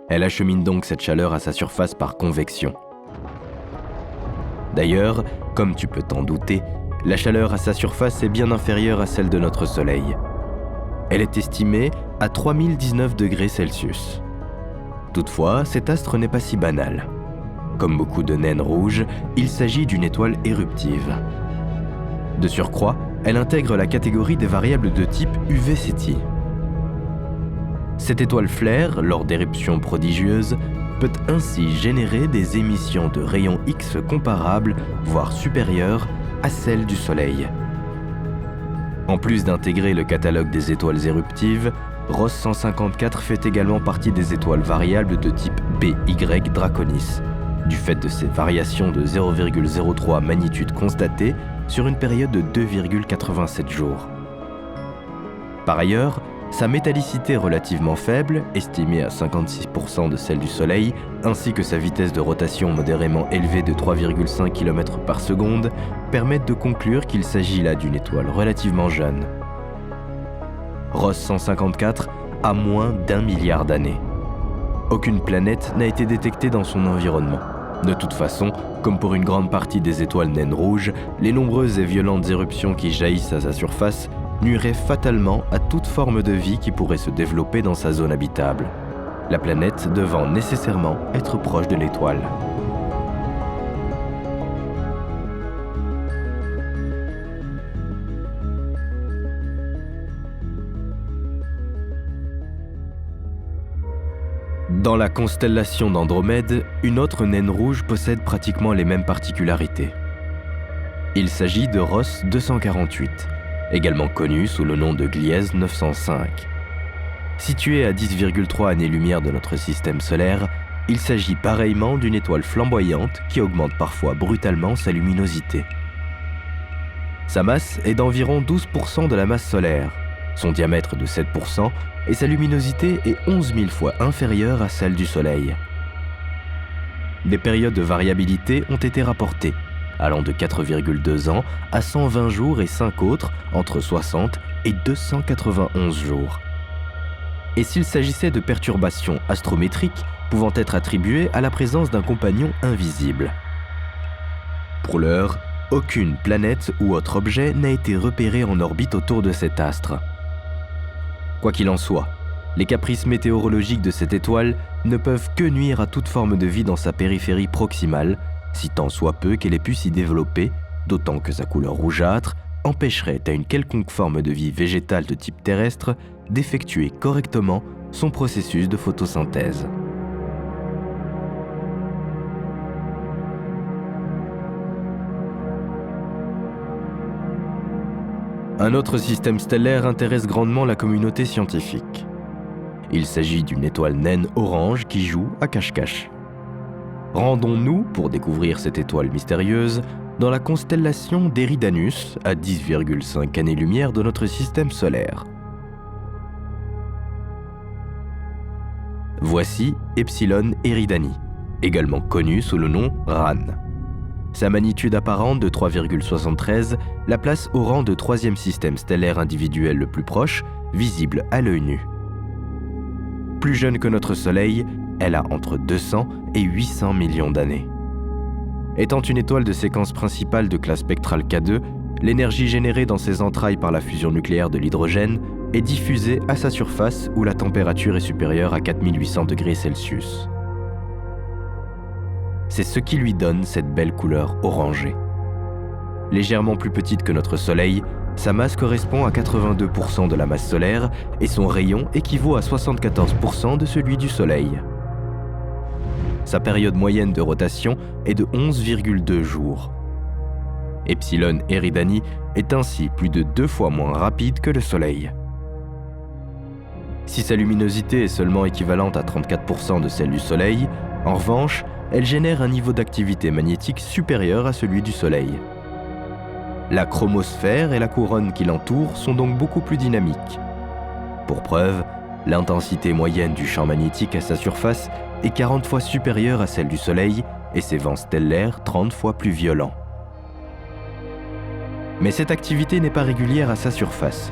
Elle achemine donc cette chaleur à sa surface par convection. D'ailleurs, comme tu peux t'en douter, la chaleur à sa surface est bien inférieure à celle de notre Soleil. Elle est estimée à 3019 degrés Celsius. Toutefois, cet astre n'est pas si banal. Comme beaucoup de naines rouges, il s'agit d'une étoile éruptive. De surcroît, elle intègre la catégorie des variables de type UV Ceti. Cette étoile flaire, lors d'éruptions prodigieuses, peut ainsi générer des émissions de rayons X comparables, voire supérieures, à celles du Soleil. En plus d'intégrer le catalogue des étoiles éruptives, Ross 154 fait également partie des étoiles variables de type BY Draconis, du fait de ces variations de 0,03 magnitude constatées sur une période de 2,87 jours. Par ailleurs, sa métallicité relativement faible, estimée à 56% de celle du Soleil, ainsi que sa vitesse de rotation modérément élevée de 3,5 km par seconde, permettent de conclure qu'il s'agit là d'une étoile relativement jeune. Ross 154 a moins d'1 milliard d'années. Aucune planète n'a été détectée dans son environnement. De toute façon, comme pour une grande partie des étoiles naines rouges, les nombreuses et violentes éruptions qui jaillissent à sa surface nuiraient fatalement à toute forme de vie qui pourrait se développer dans sa zone habitable, la planète devant nécessairement être proche de l'étoile. Dans la constellation d'Andromède, une autre naine rouge possède pratiquement les mêmes particularités. Il s'agit de Ross 248, également connu sous le nom de Gliese 905. Situé à 10,3 années-lumière de notre système solaire, il s'agit pareillement d'une étoile flamboyante qui augmente parfois brutalement sa luminosité. Sa masse est d'environ 12% de la masse solaire, son diamètre de 7%, et sa luminosité est 11 000 fois inférieure à celle du Soleil. Des périodes de variabilité ont été rapportées, allant de 4,2 ans à 120 jours et 5 autres entre 60 et 291 jours. Et s'il s'agissait de perturbations astrométriques pouvant être attribuées à la présence d'un compagnon invisible. Pour l'heure, aucune planète ou autre objet n'a été repéré en orbite autour de cet astre. Quoi qu'il en soit, les caprices météorologiques de cette étoile ne peuvent que nuire à toute forme de vie dans sa périphérie proximale, si tant soit peu qu'elle ait pu s'y développer, d'autant que sa couleur rougeâtre empêcherait à une quelconque forme de vie végétale de type terrestre d'effectuer correctement son processus de photosynthèse. Un autre système stellaire intéresse grandement la communauté scientifique. Il s'agit d'une étoile naine orange qui joue à cache-cache. Rendons-nous, pour découvrir cette étoile mystérieuse, dans la constellation d'Eridanus, à 10,5 années-lumière de notre système solaire. Voici Epsilon Eridani, également connu sous le nom RAN. Sa magnitude apparente de 3,73 la place au rang de troisième système stellaire individuel le plus proche, visible à l'œil nu. Plus jeune que notre Soleil, elle a entre 200 et 800 millions d'années. Étant une étoile de séquence principale de classe spectrale K2, l'énergie générée dans ses entrailles par la fusion nucléaire de l'hydrogène est diffusée à sa surface où la température est supérieure à 4800 degrés Celsius. C'est ce qui lui donne cette belle couleur orangée. Légèrement plus petite que notre Soleil, sa masse correspond à 82% de la masse solaire et son rayon équivaut à 74% de celui du Soleil. Sa période moyenne de rotation est de 11,2 jours. Epsilon Eridani est ainsi plus de 2 fois moins rapide que le Soleil. Si sa luminosité est seulement équivalente à 34% de celle du Soleil, en revanche, elle génère un niveau d'activité magnétique supérieur à celui du Soleil. La chromosphère et la couronne qui l'entoure sont donc beaucoup plus dynamiques. Pour preuve, l'intensité moyenne du champ magnétique à sa surface est 40 fois supérieure à celle du Soleil et ses vents stellaires 30 fois plus violents. Mais cette activité n'est pas régulière à sa surface.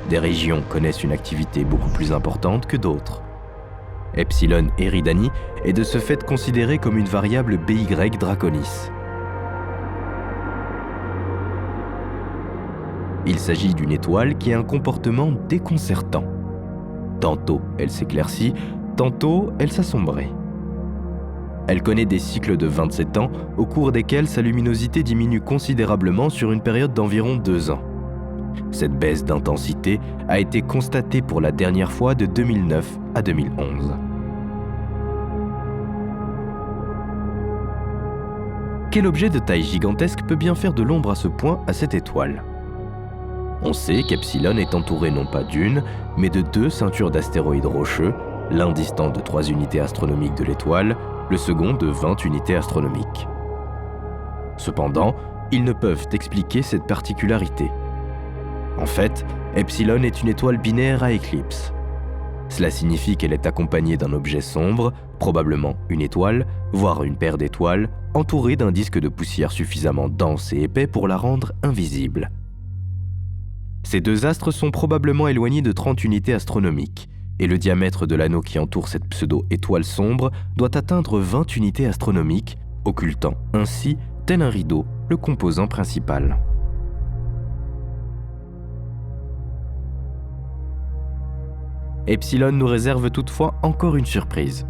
Des régions connaissent une activité beaucoup plus importante que d'autres. Epsilon Eridani est de ce fait considérée comme une variable BY Draconis. Il s'agit d'une étoile qui a un comportement déconcertant. Tantôt elle s'éclaircit, tantôt elle s'assombrit. Elle connaît des cycles de 27 ans au cours desquels sa luminosité diminue considérablement sur une période d'environ 2 ans. Cette baisse d'intensité a été constatée pour la dernière fois de 2009 à 2011. Quel objet de taille gigantesque peut bien faire de l'ombre à ce point à cette étoile ? On sait qu'Epsilon est entouré non pas d'une, mais de 2 ceintures d'astéroïdes rocheux, l'un distant de 3 unités astronomiques de l'étoile, le second de 20 unités astronomiques. Cependant, ils ne peuvent expliquer cette particularité. En fait, Epsilon est une étoile binaire à éclipse. Cela signifie qu'elle est accompagnée d'un objet sombre, probablement une étoile, voire une paire d'étoiles, entourée d'un disque de poussière suffisamment dense et épais pour la rendre invisible. Ces 2 astres sont probablement éloignés de 30 unités astronomiques, et le diamètre de l'anneau qui entoure cette pseudo-étoile sombre doit atteindre 20 unités astronomiques, occultant ainsi, tel un rideau, le composant principal. Epsilon nous réserve toutefois encore une surprise.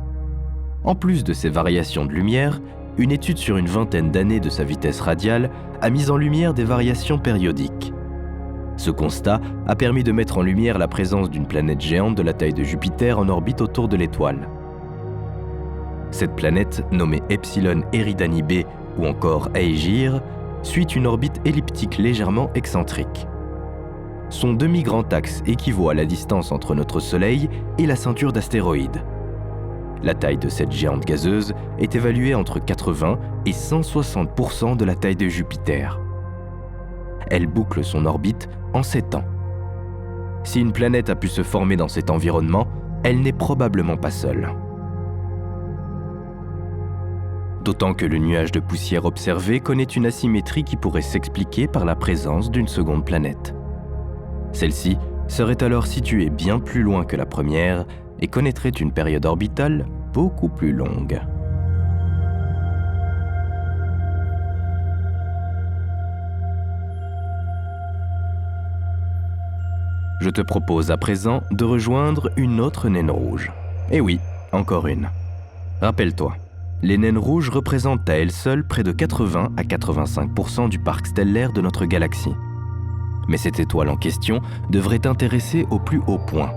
En plus de ces variations de lumière, une étude sur une vingtaine d'années de sa vitesse radiale a mis en lumière des variations périodiques. Ce constat a permis de mettre en lumière la présence d'une planète géante de la taille de Jupiter en orbite autour de l'étoile. Cette planète, nommée Epsilon Eridani B ou encore Aegir, suit une orbite elliptique légèrement excentrique. Son demi-grand axe équivaut à la distance entre notre Soleil et la ceinture d'astéroïdes. La taille de cette géante gazeuse est évaluée entre 80 et 160% de la taille de Jupiter. Elle boucle son orbite en 7 ans. Si une planète a pu se former dans cet environnement, elle n'est probablement pas seule. D'autant que le nuage de poussière observé connaît une asymétrie qui pourrait s'expliquer par la présence d'une seconde planète. Celle-ci serait alors située bien plus loin que la première et connaîtrait une période orbitale beaucoup plus longue. Je te propose à présent de rejoindre une autre naine rouge. Eh oui, encore une. Rappelle-toi, les naines rouges représentent à elles seules près de 80 à 85% du parc stellaire de notre galaxie. Mais cette étoile en question devrait t'intéresser au plus haut point,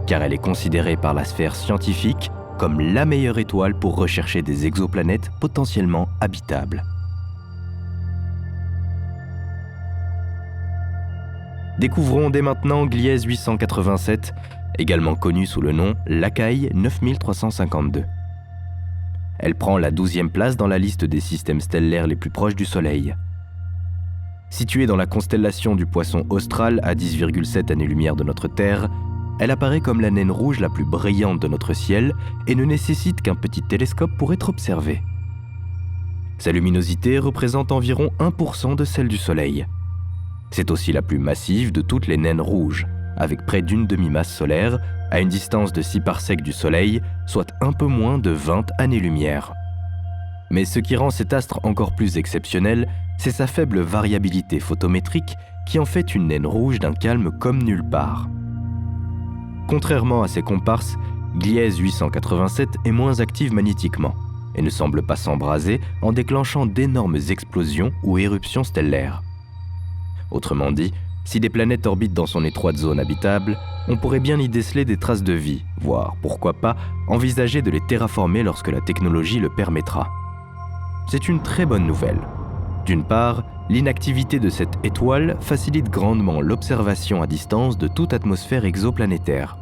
car elle est considérée par la sphère scientifique comme la meilleure étoile pour rechercher des exoplanètes potentiellement habitables. Découvrons dès maintenant Gliese 887, également connu sous le nom Lacaille 9352. Elle prend la 12e place dans la liste des systèmes stellaires les plus proches du Soleil. Située dans la constellation du Poisson austral à 10,7 années-lumière de notre Terre, elle apparaît comme la naine rouge la plus brillante de notre ciel et ne nécessite qu'un petit télescope pour être observée. Sa luminosité représente environ 1% de celle du Soleil. C'est aussi la plus massive de toutes les naines rouges, avec près d'une demi-masse solaire, à une distance de 6 parsecs du Soleil, soit un peu moins de 20 années-lumière. Mais ce qui rend cet astre encore plus exceptionnel, c'est sa faible variabilité photométrique qui en fait une naine rouge d'un calme comme nulle part. Contrairement à ses comparses, Gliese 887 est moins active magnétiquement et ne semble pas s'embraser en déclenchant d'énormes explosions ou éruptions stellaires. Autrement dit, si des planètes orbitent dans son étroite zone habitable, on pourrait bien y déceler des traces de vie, voire, pourquoi pas, envisager de les terraformer lorsque la technologie le permettra. C'est une très bonne nouvelle. D'une part, l'inactivité de cette étoile facilite grandement l'observation à distance de toute atmosphère exoplanétaire.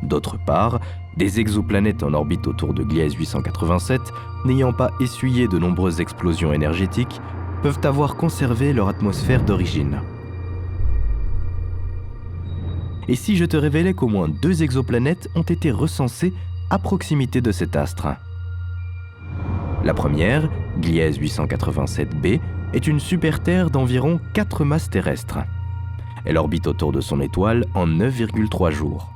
D'autre part, des exoplanètes en orbite autour de Gliese 887, n'ayant pas essuyé de nombreuses explosions énergétiques, peuvent avoir conservé leur atmosphère d'origine. Et si je te révélais qu'au moins 2 exoplanètes ont été recensées à proximité de cet astre? La première, Gliese 887b, est une super-Terre d'environ 4 masses terrestres. Elle orbite autour de son étoile en 9,3 jours.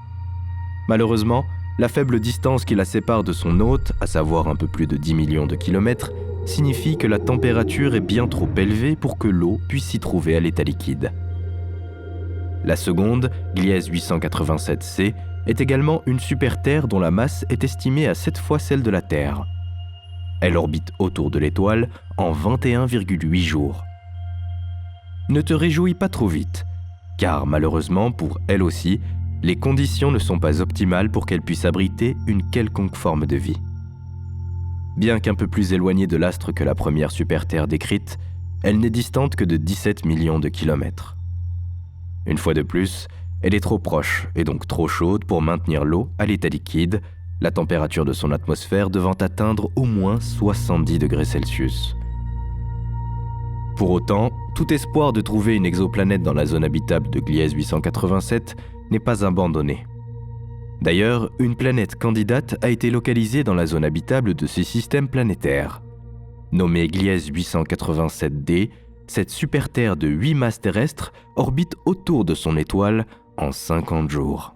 Malheureusement, la faible distance qui la sépare de son hôte, à savoir un peu plus de 10 millions de kilomètres, signifie que la température est bien trop élevée pour que l'eau puisse s'y trouver à l'état liquide. La seconde, Gliese 887c, est également une super-Terre dont la masse est estimée à 7 fois celle de la Terre. Elle orbite autour de l'étoile en 21,8 jours. Ne te réjouis pas trop vite, car malheureusement pour elle aussi, les conditions ne sont pas optimales pour qu'elle puisse abriter une quelconque forme de vie. Bien qu'un peu plus éloignée de l'astre que la première super-Terre décrite, elle n'est distante que de 17 millions de kilomètres. Une fois de plus, elle est trop proche et donc trop chaude pour maintenir l'eau à l'état liquide, la température de son atmosphère devant atteindre au moins 70 degrés Celsius. Pour autant, tout espoir de trouver une exoplanète dans la zone habitable de Gliese 887 n'est pas abandonné. D'ailleurs, une planète candidate a été localisée dans la zone habitable de ce système planétaire. Nommée Gliese 887d, cette super-Terre de 8 masses terrestres orbite autour de son étoile en 50 jours.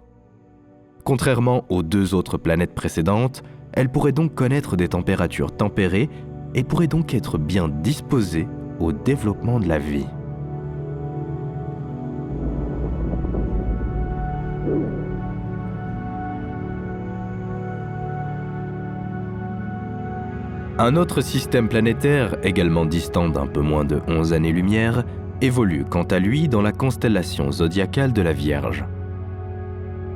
Contrairement aux 2 autres planètes précédentes, elle pourrait donc connaître des températures tempérées et pourrait donc être bien disposée au développement de la vie. Un autre système planétaire, également distant d'un peu moins de 11 années-lumière, évolue quant à lui dans la constellation zodiacale de la Vierge.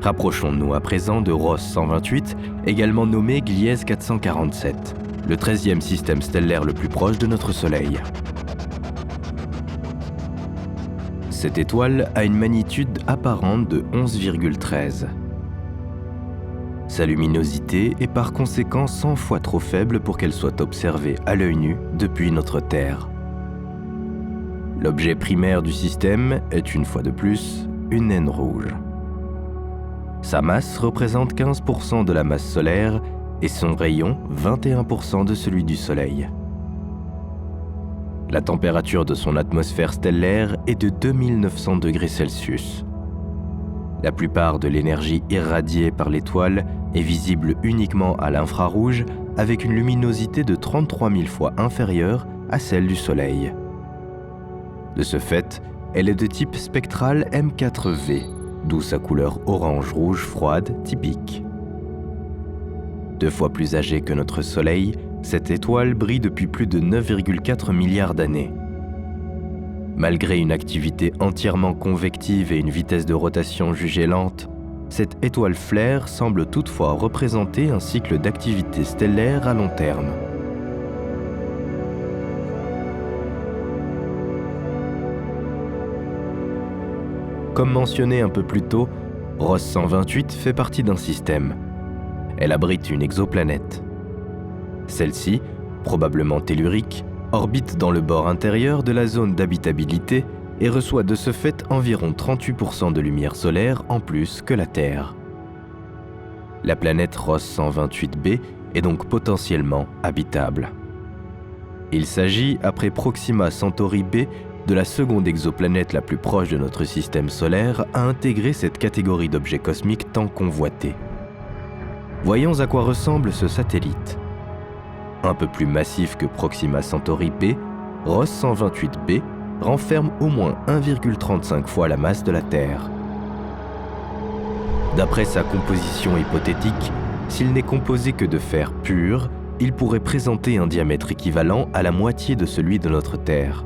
Rapprochons-nous à présent de Ross 128, également nommé Gliese 447, le 13e système stellaire le plus proche de notre Soleil. Cette étoile a une magnitude apparente de 11,13. Sa luminosité est par conséquent 100 fois trop faible pour qu'elle soit observée à l'œil nu depuis notre Terre. L'objet primaire du système est une fois de plus une naine rouge. Sa masse représente 15% de la masse solaire et son rayon 21% de celui du Soleil. La température de son atmosphère stellaire est de 2900 degrés Celsius. La plupart de l'énergie irradiée par l'étoile est visible uniquement à l'infrarouge avec une luminosité de 33 000 fois inférieure à celle du Soleil. De ce fait, elle est de type spectral M4V, d'où sa couleur orange-rouge froide typique. 2 fois plus âgée que notre Soleil, cette étoile brille depuis plus de 9,4 milliards d'années. Malgré une activité entièrement convective et une vitesse de rotation jugée lente, cette étoile flaire semble toutefois représenter un cycle d'activité stellaire à long terme. Comme mentionné un peu plus tôt, Ross 128 fait partie d'un système. Elle abrite une exoplanète. Celle-ci, probablement tellurique, orbite dans le bord intérieur de la zone d'habitabilité et reçoit de ce fait environ 38% de lumière solaire en plus que la Terre. La planète Ross 128b est donc potentiellement habitable. Il s'agit, après Proxima Centauri b, de la seconde exoplanète la plus proche de notre système solaire à intégrer cette catégorie d'objets cosmiques tant convoités. Voyons à quoi ressemble ce satellite. Un peu plus massif que Proxima Centauri b, Ross 128b renferme au moins 1,35 fois la masse de la Terre. D'après sa composition hypothétique, s'il n'est composé que de fer pur, il pourrait présenter un diamètre équivalent à la moitié de celui de notre Terre.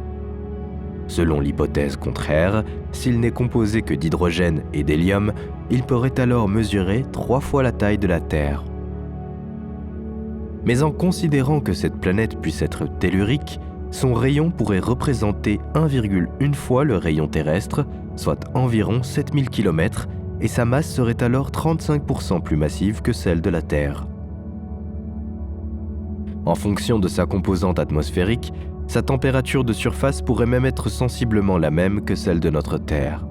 Selon l'hypothèse contraire, s'il n'est composé que d'hydrogène et d'hélium, il pourrait alors mesurer 3 fois la taille de la Terre. Mais en considérant que cette planète puisse être tellurique, son rayon pourrait représenter 1,1 fois le rayon terrestre, soit environ 7000 km, et sa masse serait alors 35% plus massive que celle de la Terre. En fonction de sa composante atmosphérique, sa température de surface pourrait même être sensiblement la même que celle de notre Terre.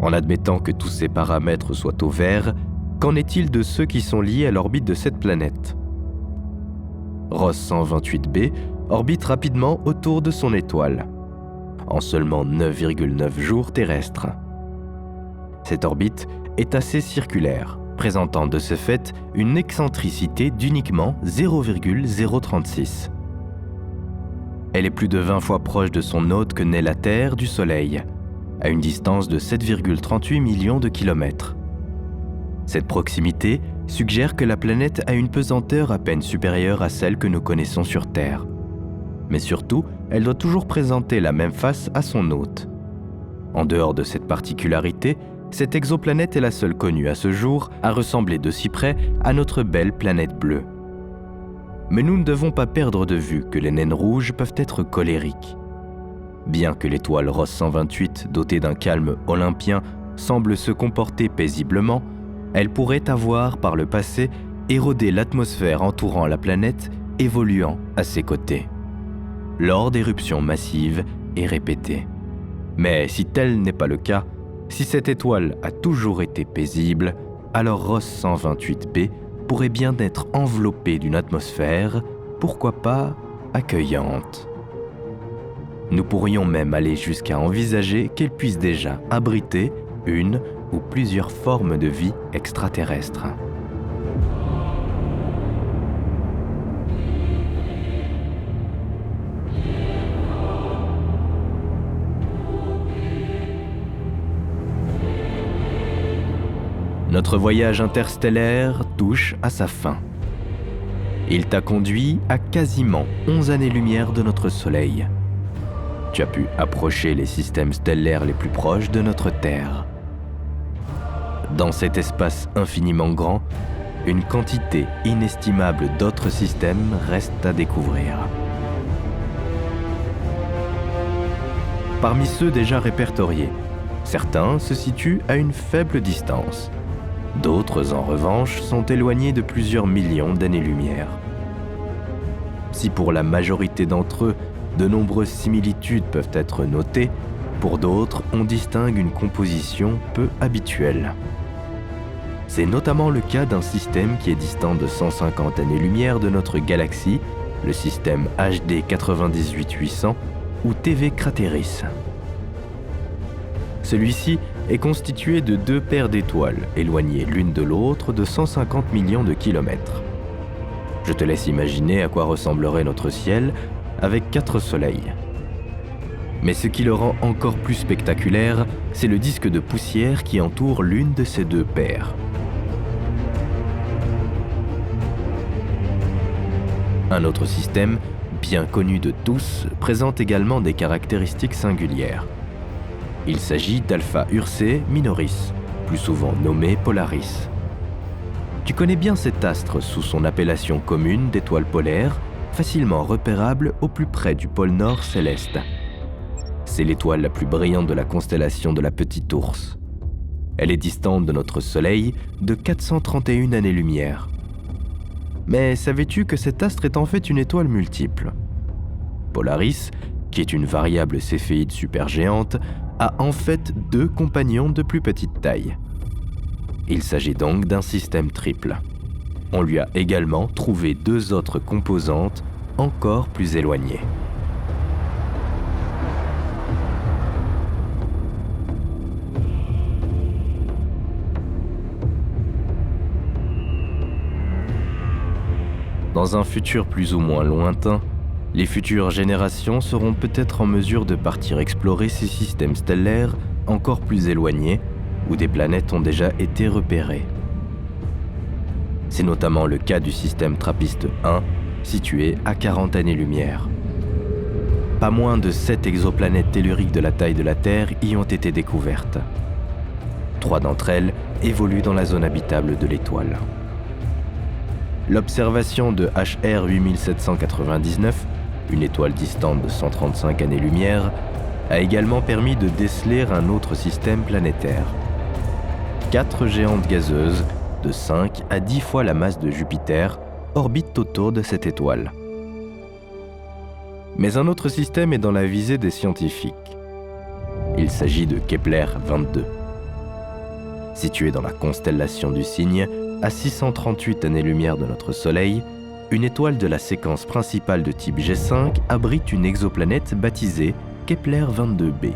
En admettant que tous ces paramètres soient au vert, qu'en est-il de ceux qui sont liés à l'orbite de cette planète ? Ross 128b orbite rapidement autour de son étoile, en seulement 9,9 jours terrestres. Cette orbite est assez circulaire, présentant de ce fait une excentricité d'uniquement 0,036. Elle est plus de 20 fois proche de son hôte que n'est la Terre du Soleil, à une distance de 7,38 millions de kilomètres. Cette proximité suggère que la planète a une pesanteur à peine supérieure à celle que nous connaissons sur Terre. Mais surtout, elle doit toujours présenter la même face à son hôte. En dehors de cette particularité, cette exoplanète est la seule connue à ce jour à ressembler de si près à notre belle planète bleue. Mais nous ne devons pas perdre de vue que les naines rouges peuvent être colériques. Bien que l'étoile Ross 128, dotée d'un calme olympien, semble se comporter paisiblement, elle pourrait avoir, par le passé, érodé l'atmosphère entourant la planète, évoluant à ses côtés, lors d'éruptions massives et répétées. Mais si tel n'est pas le cas, si cette étoile a toujours été paisible, alors Ross 128b pourrait bien être enveloppée d'une atmosphère, pourquoi pas accueillante. Nous pourrions même aller jusqu'à envisager qu'elle puisse déjà abriter une ou plusieurs formes de vie extraterrestres. Notre voyage interstellaire touche à sa fin. Il t'a conduit à quasiment 11 années-lumière de notre Soleil. Tu as pu approcher les systèmes stellaires les plus proches de notre Terre. Dans cet espace infiniment grand, une quantité inestimable d'autres systèmes reste à découvrir. Parmi ceux déjà répertoriés, certains se situent à une faible distance. D'autres, en revanche, sont éloignés de plusieurs millions d'années-lumière. Si pour la majorité d'entre eux, de nombreuses similitudes peuvent être notées, pour d'autres, on distingue une composition peu habituelle. C'est notamment le cas d'un système qui est distant de 150 années-lumière de notre galaxie, le système HD 98800 ou TV Crateris. Celui-ci est constitué de 2 paires d'étoiles, éloignées l'une de l'autre de 150 millions de kilomètres. Je te laisse imaginer à quoi ressemblerait notre ciel avec 4 soleils. Mais ce qui le rend encore plus spectaculaire, c'est le disque de poussière qui entoure l'une de ces 2 paires. Un autre système, bien connu de tous, présente également des caractéristiques singulières. Il s'agit d'Alpha Ursæ Minoris, plus souvent nommé Polaris. Tu connais bien cet astre sous son appellation commune d'étoile polaire, facilement repérable au plus près du pôle Nord céleste. C'est l'étoile la plus brillante de la constellation de la Petite Ourse. Elle est distante de notre Soleil de 431 années-lumière. Mais savais-tu que cet astre est en fait une étoile multiple ? Polaris, qui est une variable céphéide supergéante, a en fait 2 compagnons de plus petite taille. Il s'agit donc d'un système triple. On lui a également trouvé 2 autres composantes encore plus éloignées. Dans un futur plus ou moins lointain, les futures générations seront peut-être en mesure de partir explorer ces systèmes stellaires encore plus éloignés, où des planètes ont déjà été repérées. C'est notamment le cas du système Trappiste 1, situé à 40 années-lumière. Pas moins de 7 exoplanètes telluriques de la taille de la Terre y ont été découvertes. 3 d'entre elles évoluent dans la zone habitable de l'étoile. L'observation de HR 8799, une étoile distante de 135 années-lumière, a également permis de déceler un autre système planétaire. 4 géantes gazeuses, de 5 à 10 fois la masse de Jupiter, orbitent autour de cette étoile. Mais un autre système est dans la visée des scientifiques. Il s'agit de Kepler 22. Situé dans la constellation du Cygne, à 638 années-lumière de notre Soleil, une étoile de la séquence principale de type G5 abrite une exoplanète baptisée Kepler 22b.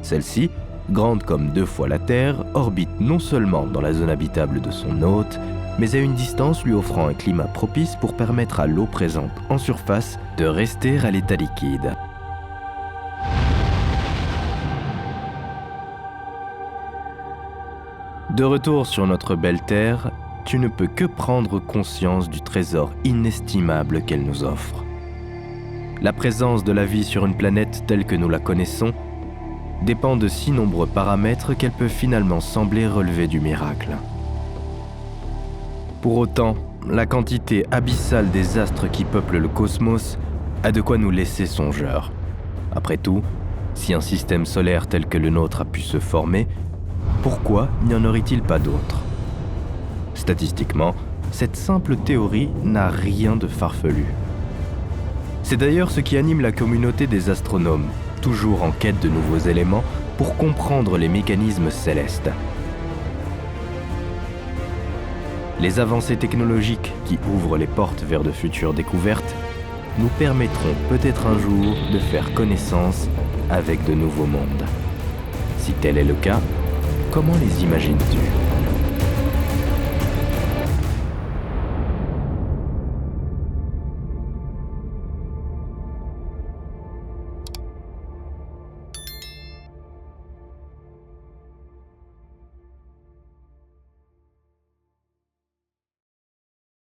Celle-ci, grande comme 2 fois la Terre, orbite non seulement dans la zone habitable de son hôte, mais à une distance lui offrant un climat propice pour permettre à l'eau présente en surface de rester à l'état liquide. De retour sur notre belle Terre, tu ne peux que prendre conscience du trésor inestimable qu'elle nous offre. La présence de la vie sur une planète telle que nous la connaissons dépend de si nombreux paramètres qu'elle peut finalement sembler relever du miracle. Pour autant, la quantité abyssale des astres qui peuplent le cosmos a de quoi nous laisser songeurs. Après tout, si un système solaire tel que le nôtre a pu se former, pourquoi n'y en aurait-il pas d'autres ? Statistiquement, cette simple théorie n'a rien de farfelu. C'est d'ailleurs ce qui anime la communauté des astronomes, toujours en quête de nouveaux éléments pour comprendre les mécanismes célestes. Les avancées technologiques qui ouvrent les portes vers de futures découvertes nous permettront peut-être un jour de faire connaissance avec de nouveaux mondes. Si tel est le cas, comment les imagines-tu ?